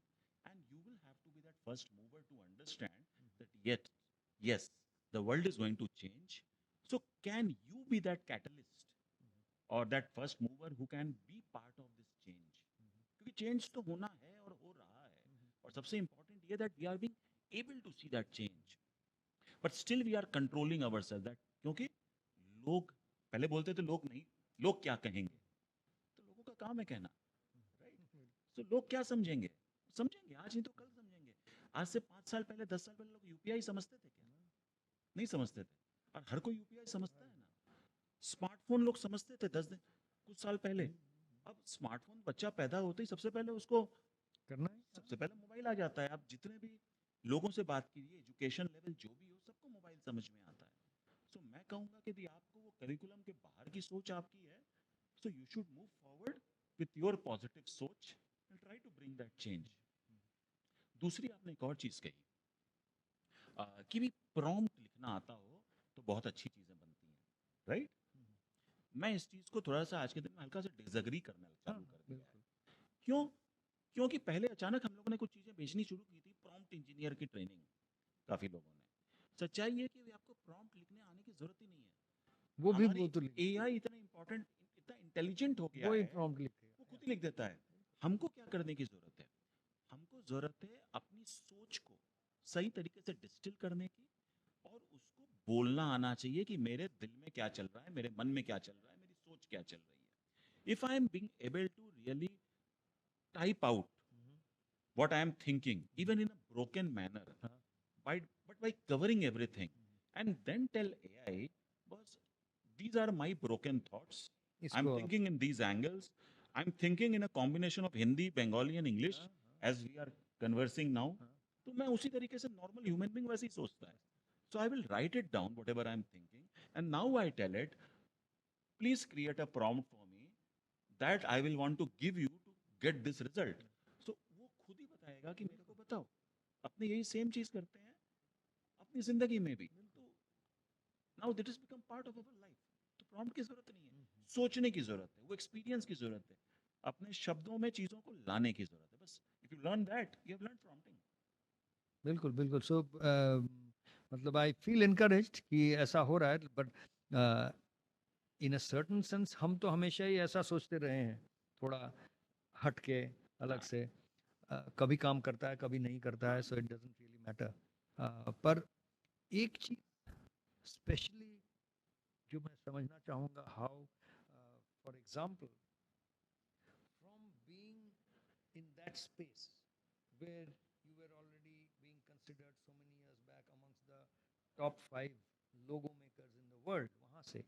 and you will have to be that first mover to understand that yet yes, the world is going to change. So can you be that catalyst or that first mover who can be part of this change? क्योंकि change तो होना है और हो रहा है, और सबसे इंपॉर्टेंट ये that we are being able to see that change, but still we are controlling ourself that. क्योंकि लोग पहले बोलते थे लोग नहीं, लोग क्या कहेंगे, तो लोगों का काम है कहना, राइट? तो लोग क्या समझेंगे, समझेंगे आज नहीं तो कल समझेंगे. आज से 5 साल पहले 10 साल पहले लोग यूपीआई समझते थे क्या? नहीं समझते थे. और हर कोई यूपीआई समझता है ना. स्मार्टफोन लोग समझते थे 10 दिन, कुछ साल पहले. अब स्मार्टफोन बच्चा पैदा होते ही सबसे पहले उसको,
करना है.
सबसे पहले मोबाइल आ जाता है. आप जितने भी लोगों से बात कीजिए, एजुकेशन लेवल जो भी हो, सबको मोबाइल समझ में आता है. सो मैं कहूँगा कि यदि आपको वो करिकुलम के बाहर की सोच आपकी है, so you should move forward with your positive सोच and try to bring that change. दूसरी आपने एक और चीज़ कही, कि भी प्रॉम्प्ट लिखना आता हो तो बहुत अच्छी चीज़ें बनती हैं, राइट? मैं इस चीज़ को थोड़ा सा आज के दिन में हल्का सा डिसएग्री करना चालू कर दिया है. क्यों? क्योंकि पहले अचानक हम लोगों ने कुछ चीज़ें बेचनी शुरू की थी, प्रॉम्प्ट इंजीनियर की ट्रेनिंग काफ़ी लोगों ने. सच्चाई ये है कि आपको प्रॉम्प्ट लिखने आने की ज़रूरत ही नहीं है.
वो भी
हमारी
वो तो लिख
एआई इतना इम्पोर्टेंट, इतना इंटेलिजेंट हो गया
वो ही
है,
प्रॉम्प्ट लिखेगा.
वो खुद ही लिख देता है. हमको क्या करने की ज़रूरत है? हमको ज़रूरत है अपनी सोच को सही तरीके से डिस्टिल करने की, और उसको बोलना आना चाहिए कि मेरे दिल में क्या चल रहा है, मेरे मन में क्या चल रहा है, मेरी सोच क्या चल रही है. If I am being able to really type out what I am thinking, even in a broken manner, but by covering everything, and then tell AI, boss, these are my broken thoughts. I'm
इसको आप
thinking in these angles. I'm thinking in a combination of Hindi, Bengali, and English, as we are conversing now. तो मैं उसी तरीके से normal human being वैसे ही सोचता है. So I will write it down, whatever I'm thinking, and now I tell it, please create a prompt for me that I will want to give you to get this result. So वो खुद ही बताएगा कि मेरे को बताओ. अपने यही same चीज करते हैं अपनी जिंदगी में भी. तो now that is become part of our life. तो प्रॉम्प्ट की जरूरत नहीं है, सोचने की जरूरत है, वो एक्सपीरियंस की जरूरत है, अपने शब्दों में चीजों को लाने की जरूरत है. बस if you learn that, you have learn prompting.
बिल्कुल, बिल्कुल। सो मतलब आई फील एनकरेज्ड कि ऐसा हो रहा है, but in a certain sense हम तो हमेशा ही ऐसा सोचते रहे हैं, थोड़ा हट के, अलग
हाँ
से। कभी काम करता है, कभी नहीं करता है, so it doesn't really matter. पर एक चीज स्पेशली जो मैं समझना चाहूँगा, how for example from being in that space where you were already being considered so many years back amongst the top 5 logo makers in the world, वहाँ से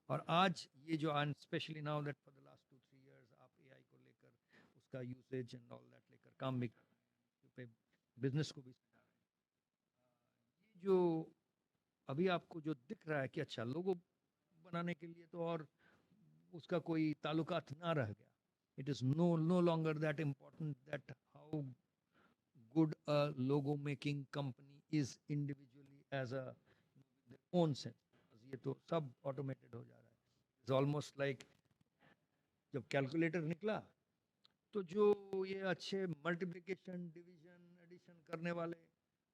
और आज ये जो specially now that for the last 2-3 years आप AI को लेकर उसका यूसेज एंड ऑल दैट लेकर काम भी कर रहे हैं, पे बिजनेस को भी सजा रहे हैं। ये जो अभी आपको जो दिख रहा है कि अच्छा लोगो बनाने के लिए तो और उसका कोई ताल्लुकात ना रह गया, it is no longer that important that how good a logo making company is individually as a their own sense, ये तो सब ऑटोमेटेड हो जा रहा है। इट्स ऑलमोस्ट लाइक जब कैलकुलेटर निकला तो जो ये अच्छे मल्टीप्लिकेशन डिवीजन एडिशन करने वाले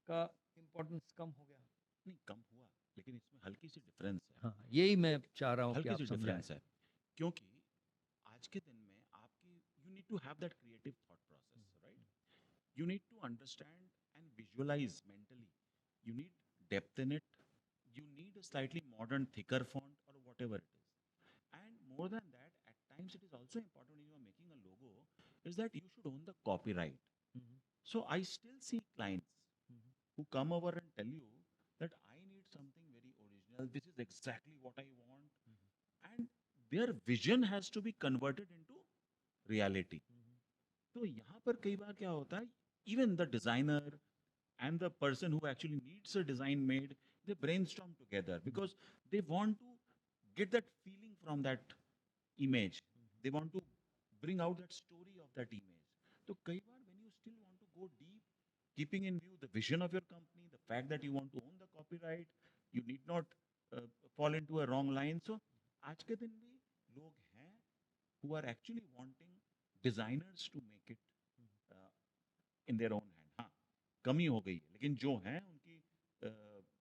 का इम्पोर्टेंस कम हो गया।
नहीं कम हुआ, लेकिन इसमें हल्की सी डिफरेंस है।
हाँ, यही मैं चाह रहा हूँ कि
हल्की
आप
सी
समझाएं।
डिफरेंस है क्योंकि आज के दिन में आपकी you need to have that creative thought process, right? You need to understand and visualize mentally. You need depth in it. You need a slightly modern, thicker font or whatever it is. And more than that, at times it is also important when you are making a logo is that you should own the copyright.
Mhm,
So I still see clients
mhm,
who come over and tell you that I need something very original. This is exactly what I want. And their vision has to be converted into reality.
mhm,
तो यहाँ पर कई बार क्या होता है, even the designer and the person who actually needs a design made, they brainstorm together
mhm,
because they want to get that feeling from that image.
mhm,
They want to bring out that story of that image. So kai baar when you still want to go deep, keeping in view the vision of your company, the fact that you want to own the copyright, you need not uh, fall into a wrong line. So आज के दिन भी लोग हैं who are actually wanting designers to make it uh, in their own hand. हाँ, कमी हो गई है, लेकिन जो हैं उनकी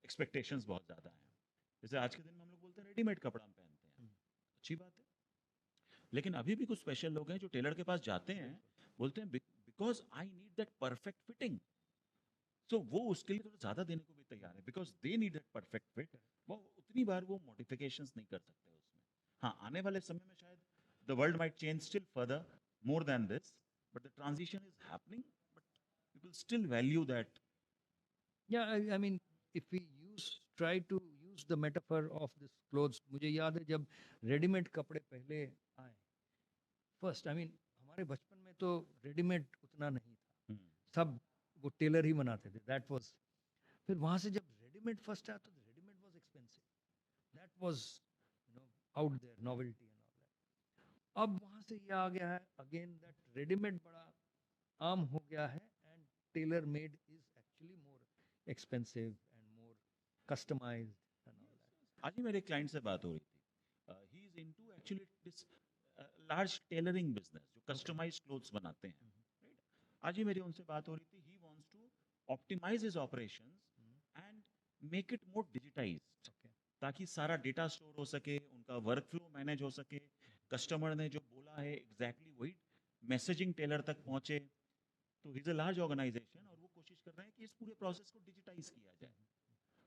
एक्सपेक्टेशंस बहुत ज़्यादा हैं। जैसे आज के दिन में हम लोग बोलते हैं रेडीमेड कपड़ा हम पहनते हैं,
mhm,
अच्छी बात है, लेकिन अभी भी कुछ स्पेशल लोग हैं जो टेलर के पास जाते हैं,
बिल्कुल।
बोलते हैं because I need that perfect fitting. So वो उसके लिए थोड़ा ज़्यादा देने को भी तैयार है because they need that perfect fit. वो उतनी बार वो मॉडिफिकेशंस नहीं कर सकते उसमें। हाँ, आने वाले समय में शायद the world might change still further more than this, but the transition is happening, but people still value that.
Yeah, I mean, if we try to use the metaphor of this clothes, मुझे याद है जब readymade कपड़े पहले आए, first I mean हमारे बचपन में तो रेडीमेड उतना नहीं था, सब वो टेलर ही बनाते थे, दैट वाज। फिर वहाँ से जब रेडीमेड फर्स्ट आया तो readymade was expensive, that was you know out there novelty and all that. अब वहाँ से ये आ गया है अगेन दैट रेडीमेड बड़ा आम हो गया है, and tailor made is actually more expensive and more customised and all that.
आज ही मेरे क्लाइंट से बात हो रही थी, he is into actually this large tailoring business जो
ओके।
कस्टमाइज्ड क्लोथ्स बनाते हैं, राइट? आज ही मेरी उनसे बात हो रही थी, he wants to optimise his operations and make it more digitised,
okay.
ताकि सारा डेटा स्टोर हो सके, उनका वर्क फ्लो मैनेज हो सके, कस्टमर ने जो बोला है एग्जैक्टली वही मैसेजिंग टेलर तक पहुंचे। तो इज अ लार्ज ऑर्गेनाइजेशन और वो कोशिश कर रहे हैं कि इस पूरे प्रोसेस को डिजिटाइज किया जाए।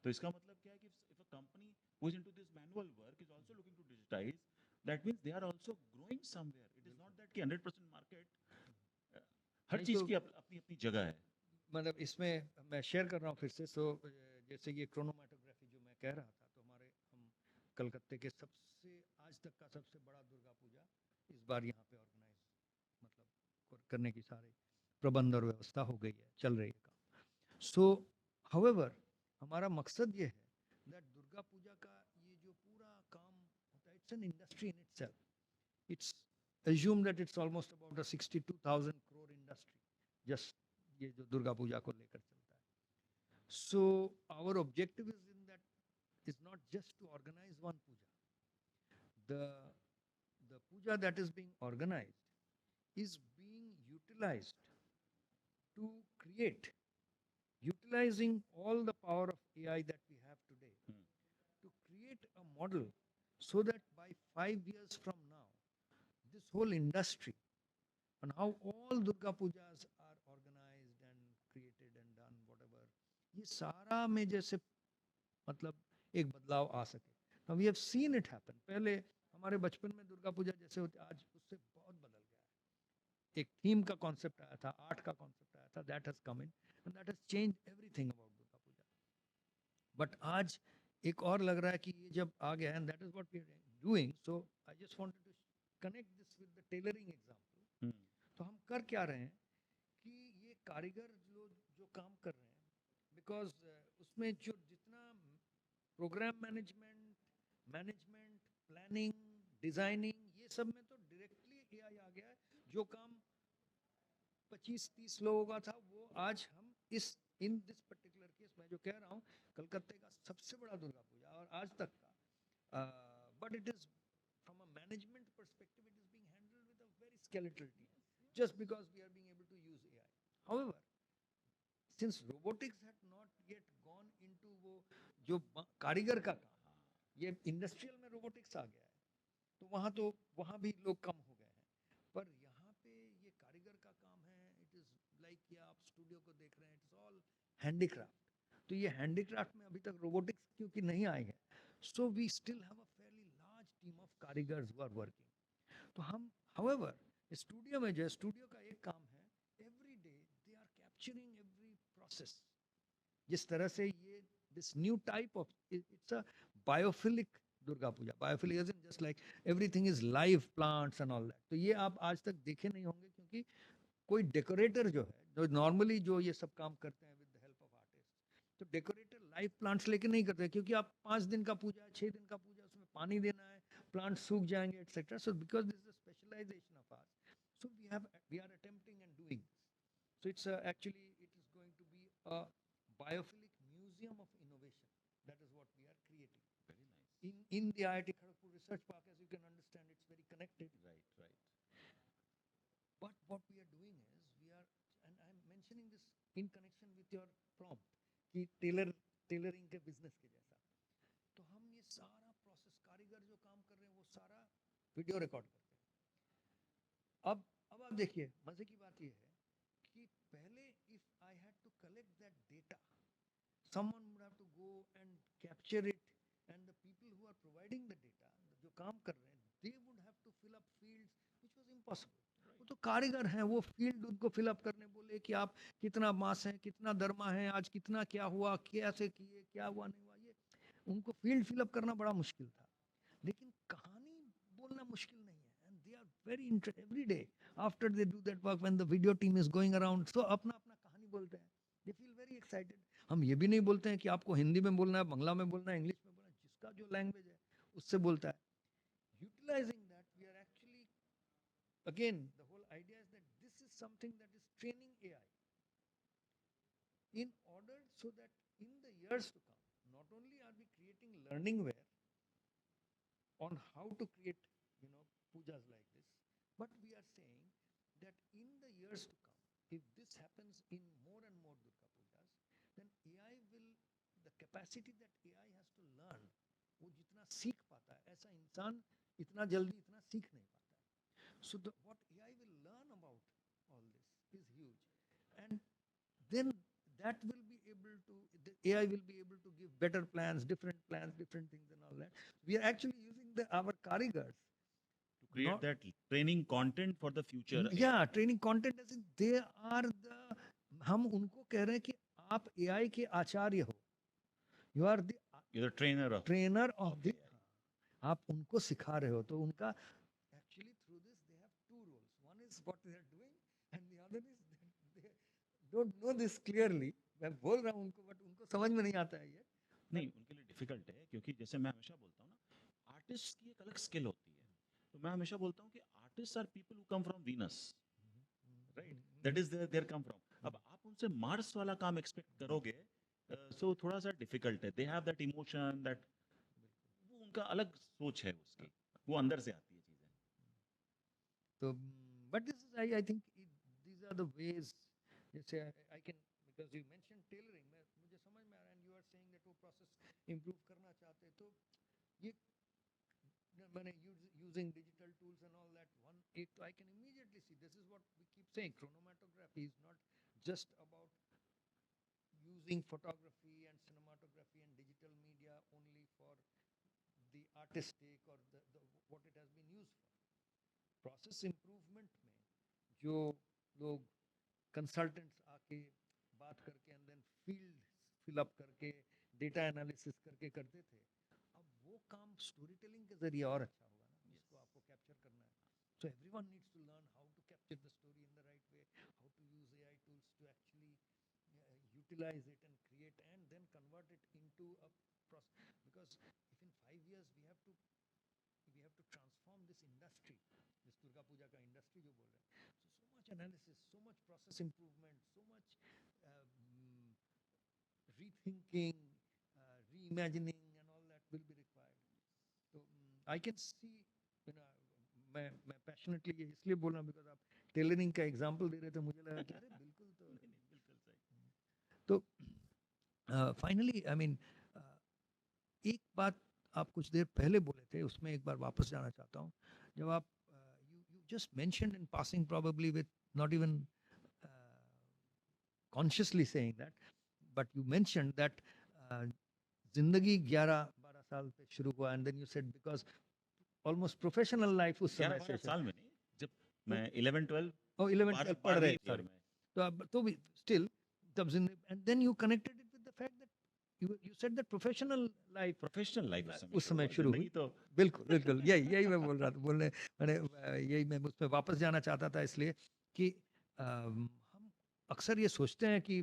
तो इसका मतलब क्या है कि if a company who is into this manual work is also looking to digitize, that means they are also growing somewhere. It is not that कि 100% market, uh, हर
नहीं
चीज
तो
की अपनी अपनी जगह है।
मतलब इसमें मैं शेयर कर रहा हूँ फिर से, सो जैसे ये क्रोनोमेटोग्राफी जो मैं कह रहा था, तो हमारे हम कलकत्ते के सबसे आज तक का सबसे बड़ा दुर्गा पूजा इस बार यहाँ पे ऑर्गेनाइज मतलब करने की सारी प्रबंध और व्यवस्था हो गई है, चल रही है काम। सो हाउएवर हमारा मकसद ये है दैट दुर्गा पूजा का ये जो पूरा काम होता है, it's an industry in itself. It's assume that it's almost about a 62,000 crore industry, just ये जो दुर्गा पूजा को लेकर चलता है। So our objective is in that is not just to organize one puja. The puja that is being organized is being utilized to create, utilizing all the power of AI that we have today
Hmm.
to create a model so that by 5 years from now, this whole industry and how all Durga Pujas are organized and created and done, whatever, ये सारा में जैसे मतलब एक बदलाव आ सके. Now we have seen it happen. पहले हमारे बचपन में दुर्गा पूजा जैसे होती, आज उससे बहुत बदल गया है. एक थीम का कॉन्सेप्ट आया था, आर्ट का कॉन्सेप्ट आया था, that has come in and that has change everything about Durga Puja. But आज एक और लग रहा है कि ये जब आ गया and that is what we are doing. So I just wanted to connect this with the tailoring example.
Hmm.
तो हम कर क्या रहे हैं कि ये कारीगर जो जो काम कर रहे हैं, बिकॉज उसमें जो जितना प्रोग्राम मैनेजमेंट, प्लानिंग, डिजाइनिंग, ये सब में तो डायरेक्टली एआई आ गया है. जो काम 25-30 लोगों का था वो आज हम इस इन दिस पर्टिकुलर केस में जो कह रहा हूँ, कलकत्ते का सबसे बड़ा दुर्गा पूजा और आज तक का, but it is from a management perspective, it is being handled with a very skeletal team, just because we are being able to use AI. However, since robotics had not yet gone into वो जो कारीगर का काम, ये industrial में robotics आ गया है, तो वहाँ भी लोग कम हो गए हैं. पर यहाँ पे ये कारीगर का काम है. इट इज लाइक कि आप स्टूडियो को देख रहे हैं, इट्स ऑल हैंडीक्राफ्ट. तो ये हैंडीक्राफ्ट में अभी तक रोबोटिक्स क्योंकि नहीं आई है, so we still have a fairly large team of कारीगर्स हु आर वर्किंग. तो हम हाउएवर स्टूडियो में जो स्टूडियो का एक काम है, every day they are capturing every process. जिस तरह से ये this new type of, it's a biophilic Durga Puja. Biophilic is just like everything is live plants and all that. तो ये आप आज तक देखे नहीं होंगे क्योंकि कोई डेकोरेटर जो है, जो नॉर्मली जो ये सब काम करते हैं with the help of artist, तो डेकोरेटर लाइव प्लांट्स लेके नहीं करते क्योंकि आप 5 दिन का पूजा है, 6 दिन का पूजा, उसमें पानी देना है, प्लांट सूख जाएंगे etcetera. So because this is the specialisation of ours, so we are attempting and doing. So it's actually it is going to be a biophilic museum of innovation. That is what we are creating.
Very nice.
In the IIT Kharagpur Research Park, as you can understand, it's very connected.
Right, right.
But what we are doing is we are, and I'm mentioning this in connection with your prompt, कि tailoring के business के जैसा. तो हम ये सारा process, कारीगर जो काम कर रहे हैं वो सारा वीडियो रिकॉर्ड करते हैं. अब आप देखिए, मजे की बात ये है कि पहले if I had to collect that data, someone would have to go and capture it, and the people who are providing the data, जो काम कर रहे हैं, they would have to fill up fields which was impossible. वो तो कारीगर हैं, वो फील्ड उनको फिल अप करने बोले कि आप कितना मास है, कितना दरमा है, आज कितना क्या हुआ, कैसे किए, क्या हुआ नहीं हुआ, ये उनको फील्ड फिल अप करना बड़ा मुश्किल था. लेकिन कहानी बोलना मुश्किल नहीं है. And they are very interested every day after they do that work when the video team is going around. So अपना अपना कहानी बोलते हैं. They feel very excited. हम ये भी नहीं बोलते हैं कि आपको हिंदी में बोलना है, बांग्ला में बोलना है, इंग्लिश में बोलना है, जिसका जो लैंग्वेज है उससे बोलता है. Utilising that we are actually, again the whole idea is that this is something that is training AI in order so that in the years to come, not only are we creating learningware on how to create, pujas like this, but we are saying that in the years to come, if this happens in more and more Durga Pujas, then AI will, the capacity that AI has to learn, वो जितना सीख पाता है, ऐसा इंसान इतना जल्दी इतना सीख नहीं पाता है. So what AI will learn about all this is huge, and then that will be able to, the AI will be able to give better plans, different things and all that. We are actually using our karigars
To create
not,
that training content for the future.
yeah, training content as in they are the, हम उनको कह रहे हैं कि आप AI के आचार्य हो. You are the
You're the trainer of.
trainer of the,
AI.
आप उनको सिखा रहे हो. तो उनका actually through this they have two roles. One is what they are doing and the other is they don't know this clearly. मैं बोल रहा हूँ उनको, बट उनको समझ में नहीं आता है ये.
नहीं, उनके लिए डिफिकल्ट है क्योंकि जैसे मैं हमेशा बोलता हूँ ना, आर्टिस्ट की एक अलग स्किल होती है. तो मैं हमेशा बोलता हूँ कि artist are people who come from Venus, right? That is there come from. अब आप उनसे मार्स वाला काम एक्सपेक्ट करोगे, सो थोड़ा सा डिफिकल्ट है. They have that emotion, that वो उनका अलग सोच है, उसकी वो अंदर से आती है चीजें.
तो but this is I think these are the ways. जैसे I can, because you mentioned tailoring, मैं प्रोसेस इम्प्रूव करना चाहते हैं, तो ये मैंने using digital tools and all that, I can immediately see this is what we keep saying. Chronomatography is not just about using photography and cinematography and digital media only for the artistic or what it has been used for. Process improvement में जो लोग consultants आके बात करके and then fill up करके data analysis करके करते थे, अब वो काम story telling के जरिए और अच्छा होगा ना, जिसको आपको capture करना है. So everyone needs to learn how to capture the story in the right way, how to use AI tools to actually utilize it and create and then convert it into a process. Because if in 5 years we have to transform this industry, this Durga Puja ka industry jo bol rahe hain, so much analysis, so much process improvement, so much rethinking, reimagining and all that will be required. So I can see, you know, मैं passionately ये इसलिए बोल रहा हूँ because आप tailoring का example दे रहे थे, मुझे लगा कि अरे बिल्कुल, तो
बिल्कुल सही.
तो फाइनली आई मीन एक बात आप कुछ देर पहले बोले थे, उसमें एक बार वापस जाना चाहता हूँ. जब आप you just mentioned in passing, probably with not even consciously saying that, but you mentioned that जिंदगी 11-12 साल पे शुरू हुआ, and then you said because almost professional life उस समय
11-12 साल में नहीं, जब मैं 11-12
oh 11-12 पढ़ रहे, sorry, तो भी still तब जिंदगी, and then you connected it with the fact that you said that professional life उस समय शुरू हुई.
तो
बिल्कुल बिल्कुल यही मैं बोल रहा था, मैंने यही मैं उस पर वापस जाना चाहता था, इसलिए कि हम अक्सर ये सोचते हैं कि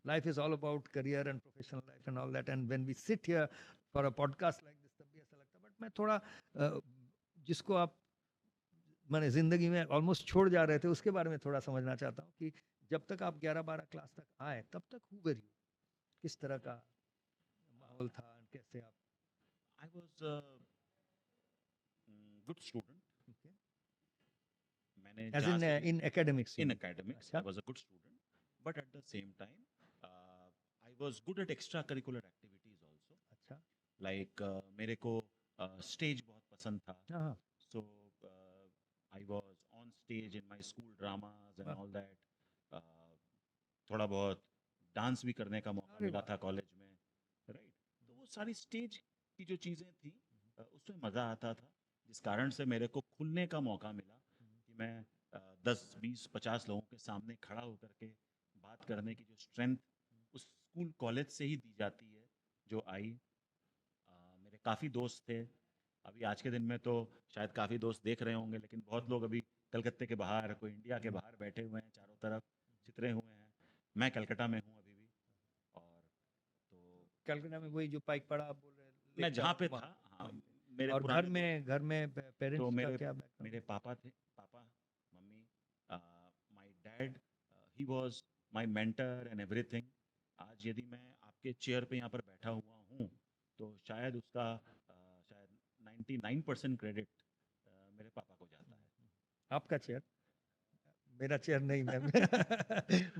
life is all about career and professional life and all that, and when we sit here for a podcast like this तब भी ऐसा लगता है. बट मैं थोड़ा जिसको आप मैंने जिंदगी में ऑलमोस्ट छोड़ जा रहे थे, उसके बारे में थोड़ा समझना चाहता हूँ कि जब तक आप 11-12 क्लास तक आए, तब तक हु वर यू, किस तरह का माहौल था, कैसे आप?
I was a good student.
Okay.
मैंने
As in academics.
In academics,
अच्छा.
I was a good student, but at the same time, I was good at extracurricular activities also.
अच्छा.
Like मेरे को stage बहुत पसंद था.
हाँ.
So I was on stage in my school dramas and
वाह.
all that. थोड़ा बहुत डांस भी करने का मौका
अरे
मिला
वाह.
था कॉलेज में, राइट. तो वो सारी स्टेज की जो चीज़ें थी, उसमें मज़ा आता था, जिस कारण से मेरे को खुलने का मौका मिला कि मैं 10-20-50 लोगों के सामने खड़ा होकर के बात करने की जो स्ट्रेंथ उस स्कूल कॉलेज से ही दी जाती है, जो आई. मेरे काफ़ी दोस्त थे. अभी आज के दिन में तो शायद काफ़ी दोस्त देख रहे होंगे, लेकिन बहुत लोग अभी कलकत्ते के बाहर, कोई इंडिया के बाहर बैठे हुए हैं, चारों तरफ छितरे हुए हैं. मैं कलकत्ता में हूँ अभी भी. और तो
कलकत्ता में वही जो पाइक पड़ा आप बोल रहे हैं,
मैं जहाँ पे
वहाँ.
था, हाँ, मेरे
और
पुराने
घर में
तो
पेरेंट्स का
मेरे
क्या background?
मेरे पापा थे, mummy, my dad, he was my mentor and everything. आज यदि मैं आपके चेयर पे यहाँ पर बैठा हुआ हूँ, तो शायद उसका शायद 99% क्रेडिट मेरे पापा को जाता है.
आपका चेयर, मेरा चेयर नहीं मैम.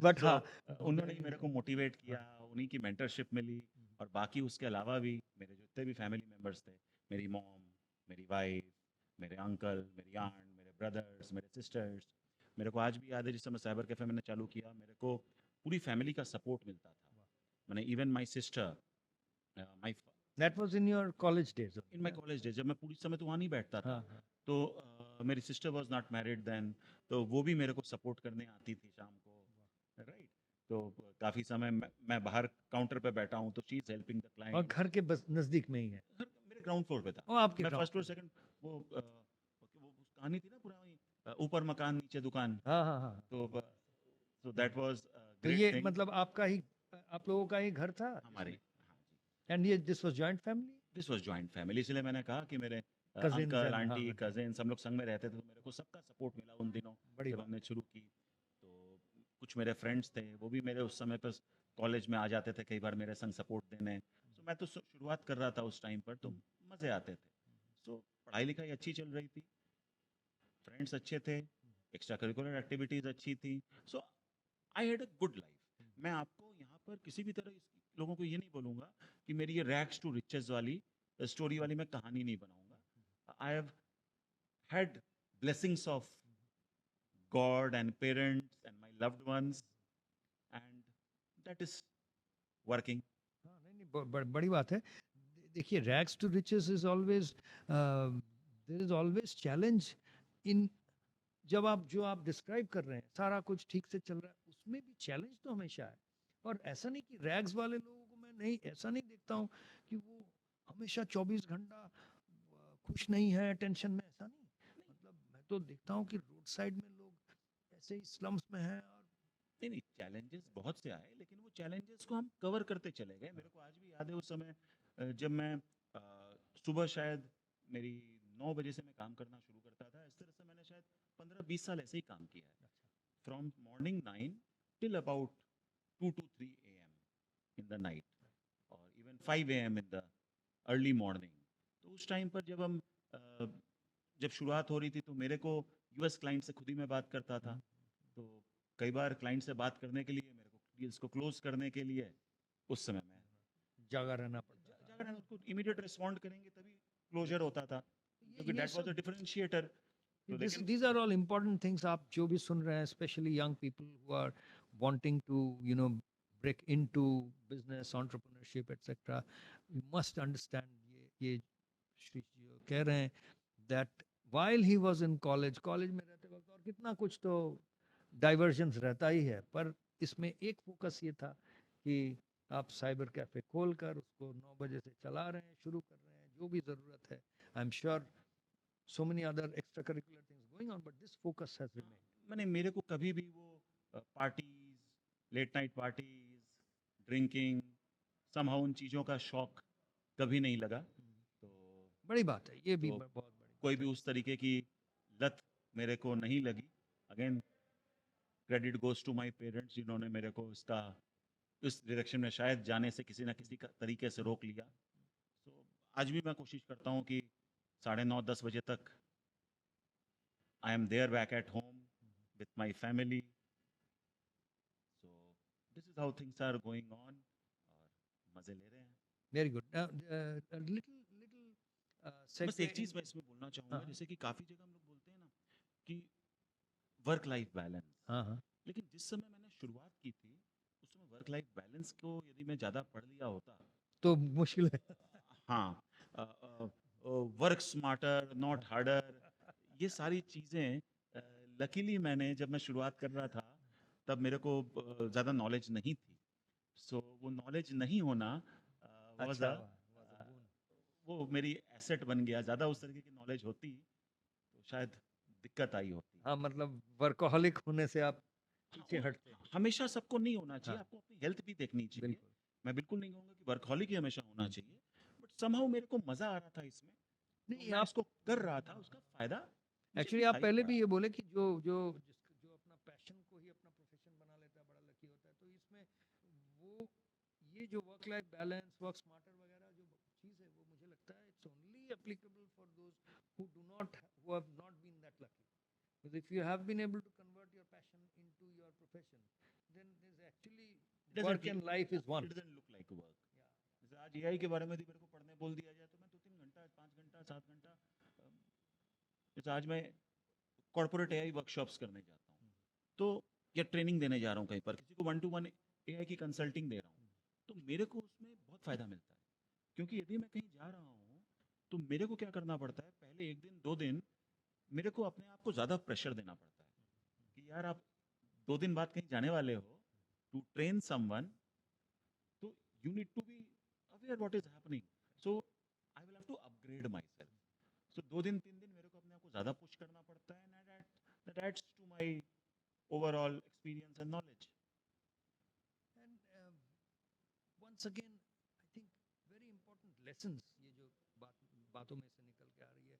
बट
तो
हाँ,
उन्होंने ही मेरे को मोटिवेट किया, उन्हीं की मेंटरशिप मिली. और बाकी उसके अलावा भी मेरे जितने भी फैमिली मेम्बर्स थे, मेरी मॉम, मेरी वाइफ, मेरे अंकल, मेरी आंट, मेरे ब्रदर्स, मेरे सिस्टर्स, मेरे को आज भी याद है जिस समय साइबर कैफे मैंने चालू किया, मेरे को पूरी फैमिली का सपोर्ट मिलता था. मैंने even my sister, my
that was in your college days.
In my college days, जब मैं पूरी समय तो वहाँ नहीं बैठता था,
हाँ.
तो मेरी sister was not married then, तो वो भी मेरे को सपोर्ट करने आती थी शाम को, राइट. तो काफ़ी समय मैं बाहर काउंटर पे बैठा हूँ, तो शी इज हेल्पिंग द
और
क्लाइंट.
घर के बस नजदीक में ही है.
मेरे ग्राउंड फ्लोर पे था.
ओ, आपके
मैं
ground
फर्स्ट और
पे.
सेकंड, वो कहानी थी ना पुरानी, ऊपर मकान नीचे दुकान.
हाँ.
तो दैट वाज
तो
ग्रेट
ये
थिंग.
मतलब आपका ही, आप लोगों का ही घर था
हमारे, हाँ जी,
एंड ये this was joint family,
this was joint family. इसलिए मैंने कहा कि मेरे
Cousins
अंकल,
and-
आंटी,
हाँ.
कजिन सब लोग संग में रहते थे, तो मेरे को सबका सपोर्ट मिला उन दिनों
बड़ी
जब
बात.
हमने शुरू की. तो कुछ मेरे फ्रेंड्स थे, वो भी मेरे उस समय पर कॉलेज में आ जाते थे कई बार मेरे संग सपोर्ट देने. तो मैं तो शुरुआत कर रहा था उस टाइम पर, तो मज़े आते थे. सो पढ़ाई लिखाई अच्छी चल रही थी, फ्रेंड्स अच्छे थे, एक्स्ट्रा करिकुलर एक्टिविटीज़ अच्छी थी. So I had a good life. मैं आपको यहाँ पर किसी भी तरह लोगों को ये नहीं बोलूँगा कि मेरी ये रैग्स टू रिचेस वाली स्टोरी वाली मैं कहानी नहीं बनाऊँगा। I have had blessings of God and parents and my loved ones, and that is working.
हाँ, नहीं नहीं बड़ी बात है। देखिए, rags to riches is always, there is always challenge in, जब आप जो आप डिस्क्राइब कर रहे हैं सारा कुछ ठीक से चल रहा है, उसमें भी चैलेंज तो हमेशा है। और ऐसा नहीं कि रैग्स वाले लोगों को मैं नहीं, ऐसा नहीं देखता हूँ कि वो हमेशा 24 घंटा खुश नहीं है, टेंशन में, ऐसा नहीं। मतलब मैं तो देखता हूँ कि रोड साइड में लोग ऐसे ही स्लम्स में हैं। और
नहीं नहीं, चैलेंजेस बहुत से आए, लेकिन वो चैलेंजेस को हम कवर करते चले गए। मेरे को आज भी याद है उस समय जब मैं सुबह शायद मेरी 9 बजे से मैं काम करना शुरू करता था। इस तरह से मैंने शायद 15-20 साल ऐसे ही काम किया है, from morning 9 till about 2 to 3 AM in the night, और even 5 AM in the early morning. तो उस टाइम पर जब हम जब शुरुआत हो रही थी, तो मेरे को यूएस क्लाइंट से खुद ही मैं बात करता था। तो कई बार क्लाइंट से बात करने के लिए, मेरे को डील्स को क्लोज करने के लिए उस समय मैं
जागा रहना पड़ता था।
अगर हम उसको इमीडिएट रिस्पॉन्ड करेंगे तभी क्लोजर होता था, क्योंकि
ये
that was the
sub,
differentiator. तो
दिस
लेकिन
these are all important things। आप जो भी सुन रहे हैं, specially young people who are wanting to, you know, break into business, entrepreneurship, etc., you must understand, ये श्री जी जो कह रहे हैं, that while he was in college, college में रहते वक्त और कितना कुछ तो डाइवर्जन्स रहता ही है, पर इसमें एक फोकस ये था कि आप साइबर कैफे खोलकर उसको 9 बजे से चला रहे हैं, शुरू कर रहे हैं, जो भी ज़रूरत है। I am sure so many other extracurricular things going on, but this focus has remained.
मैंने मेरे को कभी भी वो parties, late night parties, drinking, somehow उन चीज़ों का शौक कभी नहीं लगा। तो
बड़ी बात है, ये भी
तो
बहुत बड़ी
कोई
बात
भी
है।
उस तरीके की लत मेरे को नहीं लगी। Again credit goes to my parents, जिन्होंने मेरे को इसका इस डायरेक्शन में शायद जाने से किसी ना किसी का तरीके से रोक लिया। तो आज भी मैं कोशिश करता हूँ कि 9:30-10 बजे तक I am there back at home with my family. So this is how things are going on, और मजे ले रहे हैं।
Very good. Little
बस
segue
एक चीज
in.
मैं इसमें बोलना चाहूंगा,
हाँ
जैसे कि काफी जगह हम लोग बोलते हैं ना कि वर्क लाइफ बैलेंस,
हाँ हाँ।
लेकिन जिस समय मैंने शुरुआत की थी उस समय वर्क लाइफ बैलेंस को यदि मैं ज़्यादा पढ़ लिया होता,
तो मुश्किल है।
हाँ, वर्क स्मार्टर नॉट हार्डर, ये सारी चीज़ें, लकीली मैंने जब मैं शुरुआत कर रहा था तब मेरे को ज़्यादा नॉलेज नहीं थी। सो वो नॉलेज नहीं होना वाज
अच्छा,
अ
was a boon.
वो मेरी एसेट बन गया। ज़्यादा उस तरीके की नॉलेज होती तो शायद दिक्कत आई होती।
हाँ, मतलब वर्कोहलिक होने से आप
हाँ,
पीछे हटते।
हमेशा सबको नहीं होना चाहिए,
हाँ,
आपको अपनी हेल्थ भी देखनी चाहिए।
बिल्कुल।
मैं बिल्कुल नहीं कहूँगा कि वर्कहॉलिक ही हमेशा होना चाहिए, बट समहाउ मेरे को मज़ा आ रहा था इसमें, तो
नहीं,
मैं
आप
इसको कर रहा था, उसका फ़ायदा मुझे
एक्चुअली आप
दिखाई
पहले
पड़ा।
भी ये बोले कि जो जो जो अपना पैशन को ही अपना प्रोफेशन बना लेता है, बड़ा लकी होता है। तो इसमें वो, ये जो work life balance, work smarter वगैरह जो चीज़ है, वो मुझे लगता है it's only applicable for those who have not been that lucky. Because if you have been able to convert your passion into your profession, then there is actually work and life is one.
It doesn't look like work. जैसे आज AI के बारे में भी मेरे को पढ़ने बोल दिया जाए तो मैं 2-3 घंटा, 5 घंटा, 7 घंटा, जैसे आज मैं कॉर्पोरेट एआई वर्कशॉप्स करने जाता हूँ, तो या ट्रेनिंग देने जा रहा हूँ कहीं पर, किसी को 1-to-1 एआई की कंसल्टिंग दे रहा हूँ, तो मेरे को उसमें बहुत फ़ायदा मिलता है। क्योंकि यदि मैं कहीं जा रहा हूँ, तो मेरे को क्या करना पड़ता है, पहले 1 दिन 2 दिन मेरे को अपने आप को ज़्यादा प्रेशर देना पड़ता है कि यार आप 2 दिन बाद कहीं जाने वाले हो, टू ट्रेन समवन, तो you need to be aware what is happening. So I will have to upgrade myself. सो 2 दिन 3 दिन मेरे को अपने आप को ज़्यादा पुश करना पड़ता है, and that adds to my overall experience and knowledge.
And once again I think very important lessons, ये जो बातों में से निकल के आ रही है।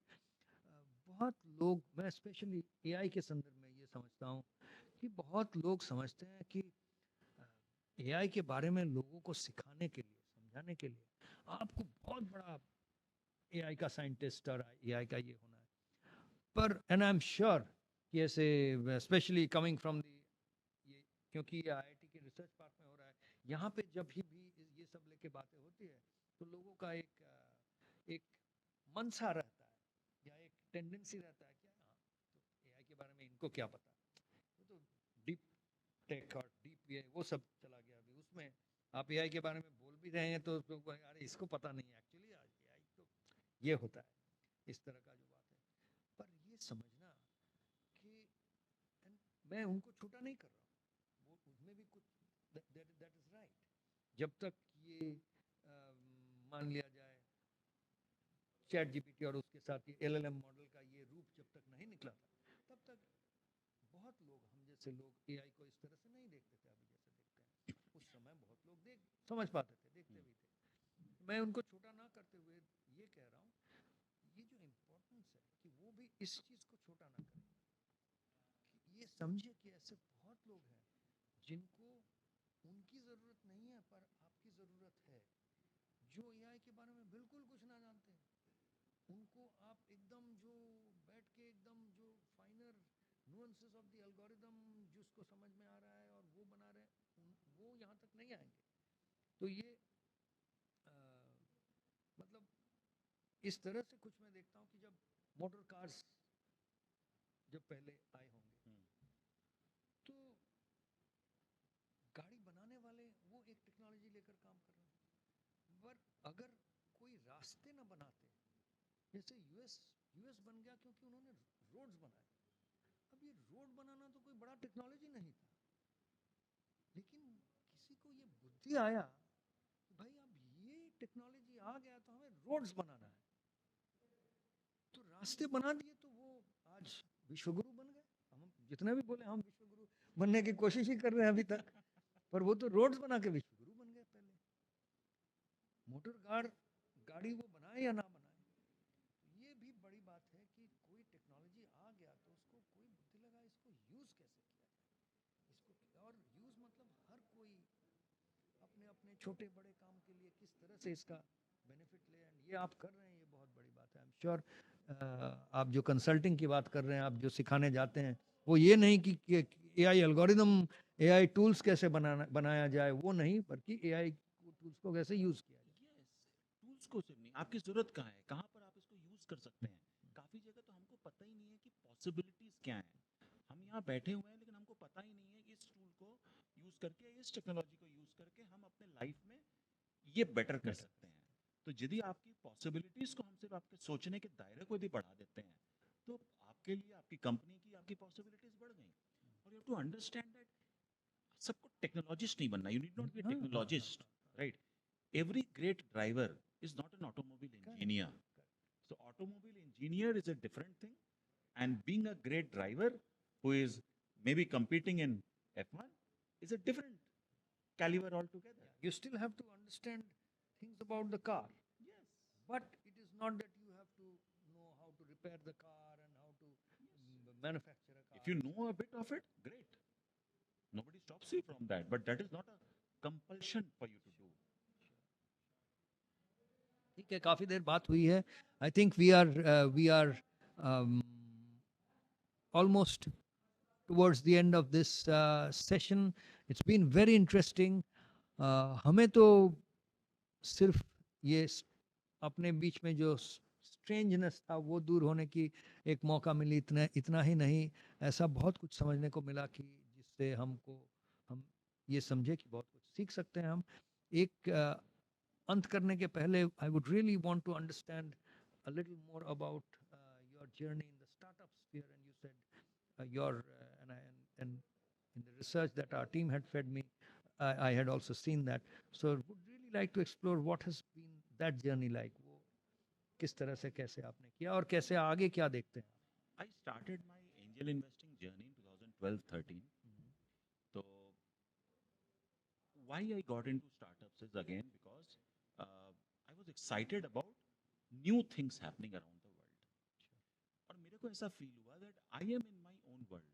बहुत लोग, मैं स्पेशली एआई के संदर्भ में ये समझता हूँ कि बहुत लोग समझते हैं कि एआई के बारे में लोगों को सिखाने के लिए, समझाने के लिए आपको बहुत बड़ा एआई का साइंटिस्ट और एआई का ये होना है। पर एंड आई एम श्योर कि ऐसे, स्पेशली कमिंग फ्रॉम द, ये क्योंकि ये आईआईटी के रिसर्च पार्क में हो रहा है, यहाँ पे जब भी ये सब लेके बातें होती है तो लोगों का एक मनसा रहता है या एक टेंडेंसी रहता है कि हाँ तो एआई के बारे में इनको क्या पता, वो तो डीप टेक और डीप ये वो सब चला गया अभी उसमें। आप एआई के बारे में बोल भी रहे हैं तो लोग कहेंगे, अरे इसको पता नहीं है एक्चुअली एआई तो ये होता है, इस तरह का जो बात है। पर ये समझना कि मैं उनको छोटा नहीं कर रहा हूँ, वो उसमें भी कुछ दैट इज राइट। जब तक ये मान लिया जाए चैट जीपीटी और उसके साथ ये एलएलएम मॉडल का ये रूप जब तक नहीं निकला था, तब तक बहुत लोग हम जैसे लोग एआई को इस तरह से नहीं देखते थे अभी जैसे देखते हैं। उस समय बहुत लोग देख समझ पाते थे, देखते भी थे। मैं उनको छोटा ना करते हुए ये कह रहा हूँ, ये जो इम्पोर्टेंस है कि वो भी इस चीज़ को छोटा ना करें, कि ये समझे कि ऐसे बहुत लोग हैं जिनको उनकी ज़रूरत नहीं है पर आपकी ज़रूरत है, जो एआई के बारे में बिल्कुल कुछ ना जानते हैं। उनको आप एकदम जो बैठ के एकदम जो फाइनर नुअंसेस ऑफ द एल्गोरिदम जिसको समझ में आ रहा है और वो बना रहे हैं, वो यहाँ तक नहीं आएंगे। तो ये मतलब इस तरह से कुछ मैं देखता हूँ कि जब मोटर कार्स जब पहले आए होंगे तो गाड़ी बनाने वाले वो एक टेक्नोलॉजी लेकर काम कर रहे हैं, पर अगर कोई रास्ते ना बनाते, जैसे यूएस यूएस बन गया क्योंकि उन्होंने रोड्स बनाए। अब ये रोड बनाना तो कोई बड़ा टेक्नोलॉजी नहीं था, लेकिन किसी को ये बुद्धि आया कि भाई अब ये टेक्नोलॉजी आ गया तो हमें रोड्स बनाना है, तो रास्ते बना दिए तो वो आज विश्वगुरु बन गए। हम जितने भी बोले हम विश्वगुरु बनने की कोशिश ही कर रहे हैं अभी तक, पर वो तो रोड्स बना के विश्वगुरु बन गए। पहले मोटर कार गाड़ी वो बनाए या ना बनाए, ये भी बड़ी बात है कि कोई टेक्नोलॉजी आ गया तो उसको कोई बुद्धि लगा इसको यूज कैसे किया जाए, इसको और यूज मतलब हर कोई अपने अपने छोटे बड़े काम के लिए किस तरह से इसका बेनिफिट ले, एंड ये आप कर रहे हैं, ये बहुत बड़ी बात है। आई एम श्योर आप जो कंसल्टिंग की बात कर रहे हैं, आप जो सिखाने जाते हैं, वो ये नहीं कि एआई एल्गोरिदम एआई टूल्स कैसे बनाया जाए, वो नहीं, बल्कि एआई टूल्स को कैसे यूज किया जाए।
टूल्स को सिर्फ नहीं, आपकी जरूरत कहाँ है, कहाँ पर आप इसको यूज कर सकते हैं। काफी जगह तो हमको पता ही नहीं है कि पॉसिबिलिटीज क्या हैं। हम यहाँ बैठे हुए हैं लेकिन हमको पता ही नहीं है कि इस टूल को यूज करके, इस टेक्नोलॉजी को यूज करके हम अपने लाइफ में ये बेटर कर सकते हैं। तो यदि आपकी पॉसिबिलिटीज को हम सिर्फ आपके सोचने के दायरे को यदि बढ़ा देते हैं, तो आपके लिए, आपकी कंपनी की, आपकी पॉसिबिलिटीज बढ़ गई। और you have to understand that सबको टेक्नोलॉजिस्ट नहीं बनना, you need not be a technologist, right? Every great driver is not an automobile engineer. So automobile engineer is a different thing, and being a great driver who is maybe competing in F1 is a different caliber altogether.
You still have to understand things about the car,
Yes.
but it is not that you have to know how to repair the car and how to manufacture a car.
If you know a bit of it, great. Nobody stops you from that, but that is not a compulsion for you to do.
ठीक है, काफी देर बात हुई है। I think we are almost towards the end of this session. It's been very interesting. हमें तो सिर्फ ये अपने बीच में जो स्ट्रेंजनेस था वो दूर होने की एक मौका मिली, इतना ही नहीं, ऐसा बहुत कुछ समझने को मिला कि जिससे हम ये समझे कि बहुत कुछ सीख सकते हैं हम। एक अंत करने के पहले I would really want to understand a little more about your journey in the startup sphere, and you said your and in the research that our team had fed me, I had also seen that. So would really like to explore what has been that journey like. वो किस तरह से कैसे आपने किया और कैसे आगे क्या देखते हैं?
I started my angel investing journey in 2012-13. So why I got into startups is again because I was excited about new things happening around the world. और मेरे को ऐसा फील हुआ that I am in my own world.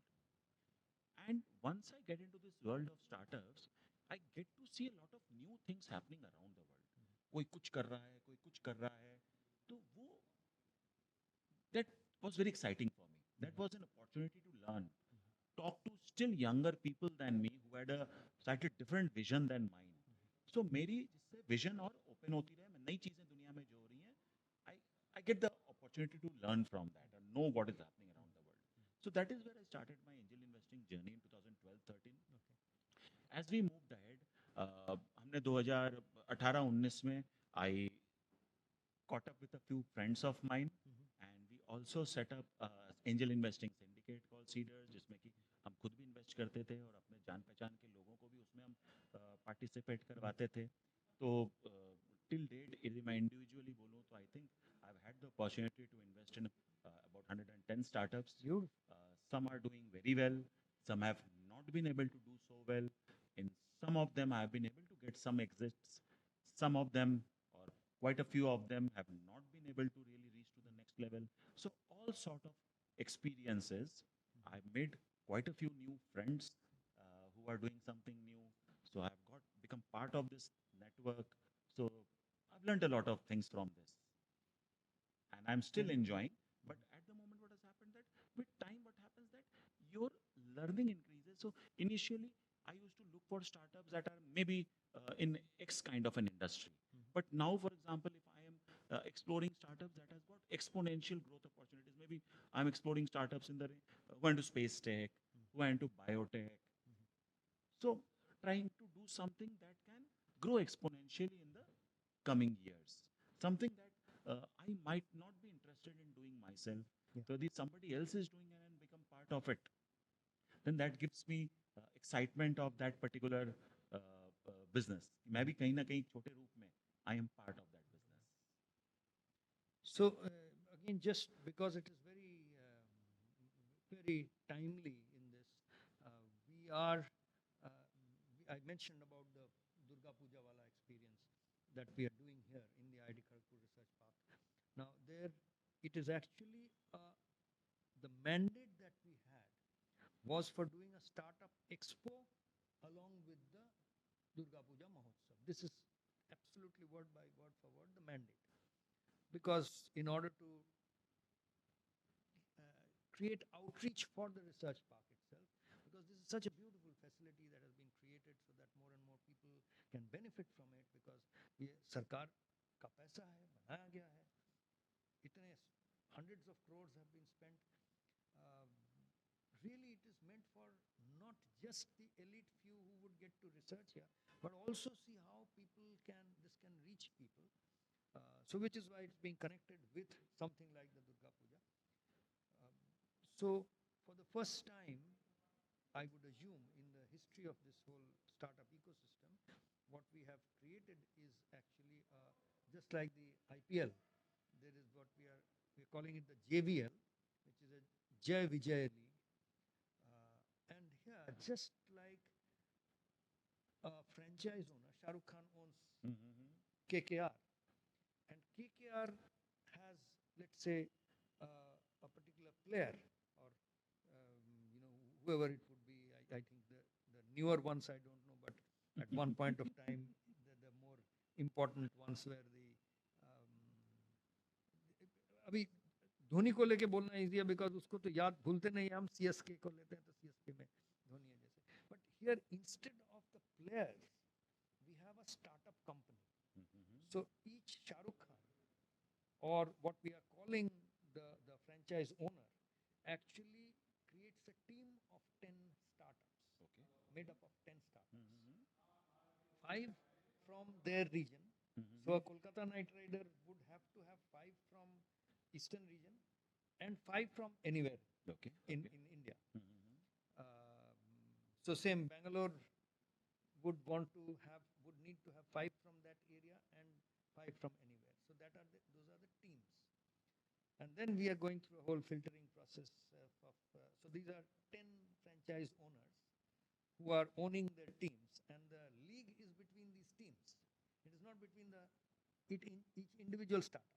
And once I get into this world of startups, I get to see a lot of new things happening around the world. कोई कुछ कर रहा है, कोई कुछ कर रहा है, तो वो that was very exciting for me. That was an opportunity to learn, talk to still younger people than me who had a slightly different vision than mine. So मेरी जिससे विजन और ओपन होती रहे, नई चीज़ें दुनिया में जो हो रही हैं, I get the opportunity to learn from that and know what is happening around the world. So that is where I started my angel investing journey in 2012-13. As we moved ahead, हमने 2018-19 में I caught up with a few friends of mine and we also set up angel investing syndicate called Seeders, जिसमें कि हम खुद भी invest करते थे और अपने जान पहचान के लोगों को भी उसमें हम पार्टिसिपेट करवाते थे. तो till date यदि मैं individually बोलूँ तो I think I've had the opportunity to invest in about 110 startups.
Beautiful.
Some are doing very well, some have not been able to do so well. In some of them I have been able to get some exits. Some of them, or quite a few of them, have not been able to really reach to the next level. So all sort of experiences. I've made quite a few new friends who are doing something new. So I've become part of this network. So I've learned a lot of things from this, and I'm still enjoying. But at the moment, what has happened that with time, what happens that your learning increases. So initially, I used to look for startups that are maybe in X kind of an industry. But now, for example, if I am exploring startups that has got exponential growth opportunities, maybe I'm exploring startups in the who are into space tech, who are into biotech. So trying to do something that can grow exponentially in the coming years. Something that I might not be interested in doing myself.
Yeah.
So if somebody else is doing it and become part of it, then that gives me excitement of that particular business. मैं भी कहीं ना कहीं छोटे रूप में I am part of that business.
So again, just because it is very timely in this, we are. I mentioned about the Durga Puja wala experience that we are doing here in the IIT Kharagpur Research Park. Now there, it is actually the mandate that we had was for doing a startup expo along with the Durga Puja Mahotsav. This is absolutely word by word for word the mandate. Because in order to create outreach for the research park itself, because this is such a beautiful facility that has been created so that more and more people can benefit from it, because ये सरकार का पैसा है, बनाया गया है, इतने hundreds of crores have been spent. Really, it is meant for not just the elite few who would get to research here, but also see how this can reach people. So which is why it's being connected with something like the Durga Puja. So for the first time, I would assume in the history of this whole startup ecosystem, what we have created is actually just like the IPL. There is what we're calling it the JVL, which is a Jai Vijay League. And here, just like a franchise owner, Shah Rukh Khan owns KKR, and KKR has, let's say, a particular player, or whoever it would be. I think the newer ones I don't know, but at one point of time, the more important ones were the. अभी धोनी को लेके बोलना easy है, because उसको तो याद भूलते नहीं, हम CSK को लेते हैं तो CSK में धोनी है जैसे. But here instead of the players we have a startup company. So each Shah Rukh Khan, or what we are calling the franchise owner, actually creates a team of 10 startups.
Okay.
Made up of 10 startups. 5 from their region. So a Kolkata Knight Rider would have to have 5 from Eastern region and 5 from anywhere in India. So same Bangalore would need to have 5 from that area and 5 from anywhere. So those are the teams. And then we are going through a whole filtering process so these are 10 franchise owners who are owning their teams, and the league is between these teams. It is not between each individual startup.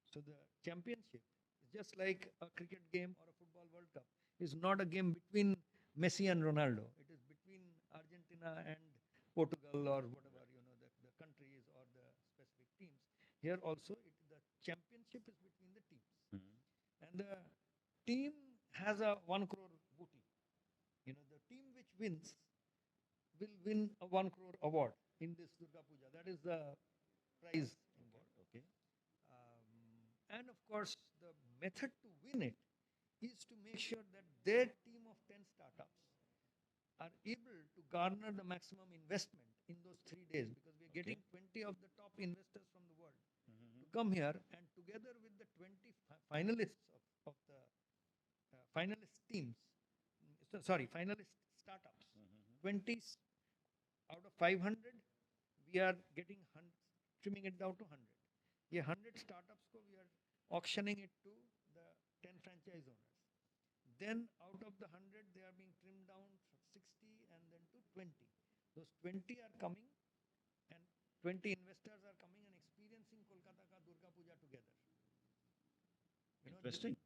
So the championship is just like a cricket game or a football World Cup. It's not a game between Messi and Ronaldo. It is between Argentina and Portugal, or whatever the countries or the specific teams. Here also, the championship is between the teams, and the team has a 1 crore booty. The team which wins will win a 1 crore award. in this Durga Puja. That is the prize involved.
Okay.
And of course, the method to win it is to make sure that their team of 10 startups are able to garner the maximum investment in those 3 days, because we are getting 20 of the top investors from the world to come here, and together with the 20 finalists of the finalist teams, finalist startups, 20 out of 500, we are getting 100, trimming it down to 100. ये 100 startups को we are auctioning it to the 10 franchise owners. Then out of the 100, they are being trimmed down from 60 and then to 20. Those 20 are coming, and 20 investors are coming and experiencing Kolkata ka Durga Puja together.
Interesting.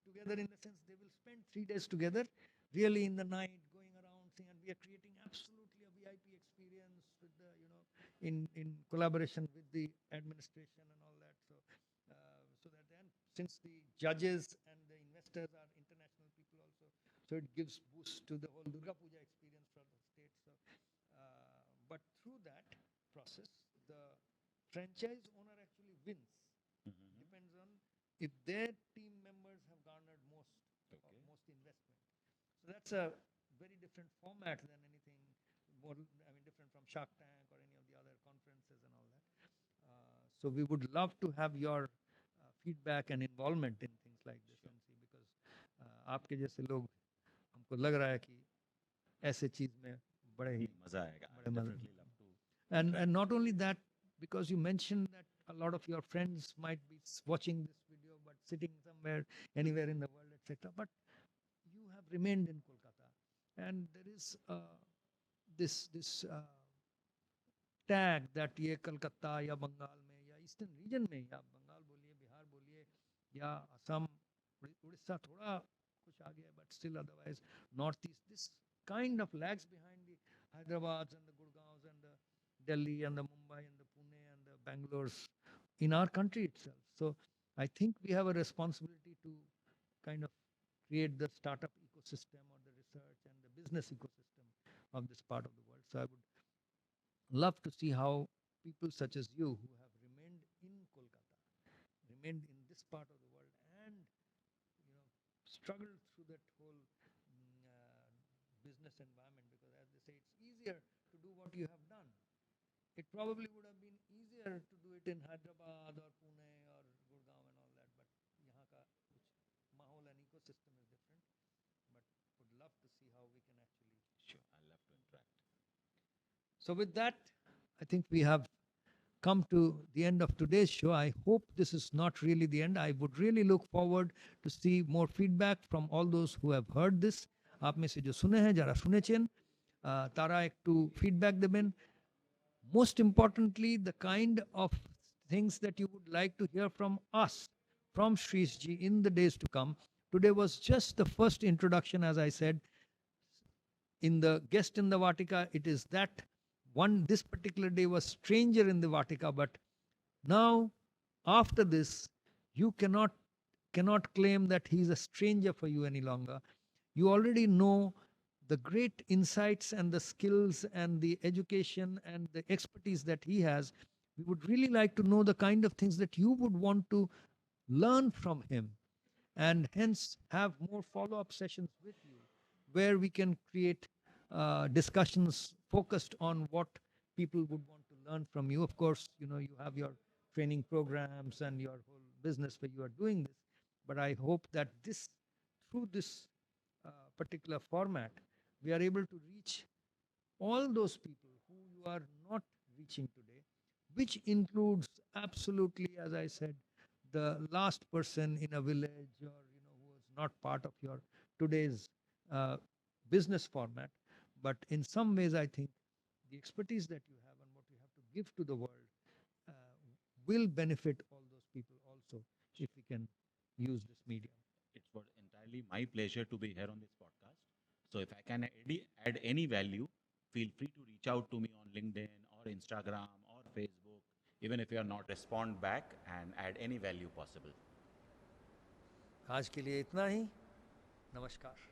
Together in the sense they will spend 3 days together, really in the night, going around, and we are creating absolutely a VIP experience with the, in collaboration with the administration and all that. So that then, since the judges and the investors are international people also, so it gives boost to the whole Durga Puja experience for the state. But through that process, the franchise owner actually wins. Depends on if their team members have garnered most investment. So that's a very different format than anything more. Different from Shark Tank or any of the other conferences and all that. So we would love to have your feedback and involvement in things like this, and see, because आपके जैसे लोग, हमको लग रहा है कि ऐसे चीज में बड़े ही
मजा आएगा.
बड़े मजा.
Definitely love to.
And not only that, because you mentioned that a lot of your friends might be watching this video but sitting somewhere, anywhere in the world, etc. But you have remained in Kolkata, and there is this tag that ये कलकत्ता या बंगाल में या eastern region में, या बंगाल बोलिए, बिहार बोलिए, या असम, उड़ीसा थोड़ा कुछ आ गया, but still otherwise northeast, this kind of lags behind the Hyderabad and the Gurgaons and the Delhi and the Mumbai and the Pune and the Bangalore's in our country itself. So I think we have a responsibility to kind of create the startup ecosystem or the research and the business ecosystem of this part of the world. So I would love to see how people such as you, who have remained in Kolkata, remained in this part of the world, and struggled through that whole business environment, because as they say, it's easier to do what you have done. It probably would have been easier to do it in Hyderabad or Pune or Gurgaon and all that, but यहाँ का कुछ माहौल and ecosystem is different. But would love to see how we can actually.
Sure, I'd love to interact.
So with that, I think we have come to the end of today's show. I hope this is not really the end. I would really look forward to see more feedback from all those who have heard this. आप में से जो सुने हैं, जरा सुनेছেন, तारा एकটু feedback देবেন. Most importantly, the kind of things that you would like to hear from us, from Shreesh ji, in the days to come. Today was just the first introduction, as I said. In the guest in the Vatika, it is that one, this particular day was stranger in the Vatika, but now after this, you cannot claim that he is a stranger for you any longer. You already know the great insights and the skills and the education and the expertise that he has. We would really like to know the kind of things that you would want to learn from him, and hence have more follow-up sessions with you, where we can create discussions focused on what people would want to learn from you. Of course, you have your training programs and your whole business where you are doing this, but I hope that through this particular format, we are able to reach all those people who you are not reaching today, which includes absolutely, as I said, the last person in a village, or who is not part of your today's business format. But in some ways, I think the expertise that you have and what you have to give to the world will benefit all those people also, if we can use this medium.
It's entirely my pleasure to be here on this podcast. So if I can add any value, feel free to reach out to me on LinkedIn or Instagram or Facebook, even if you are not, respond back and add any value possible.
आज के लिए इतना ही. नमस्कार.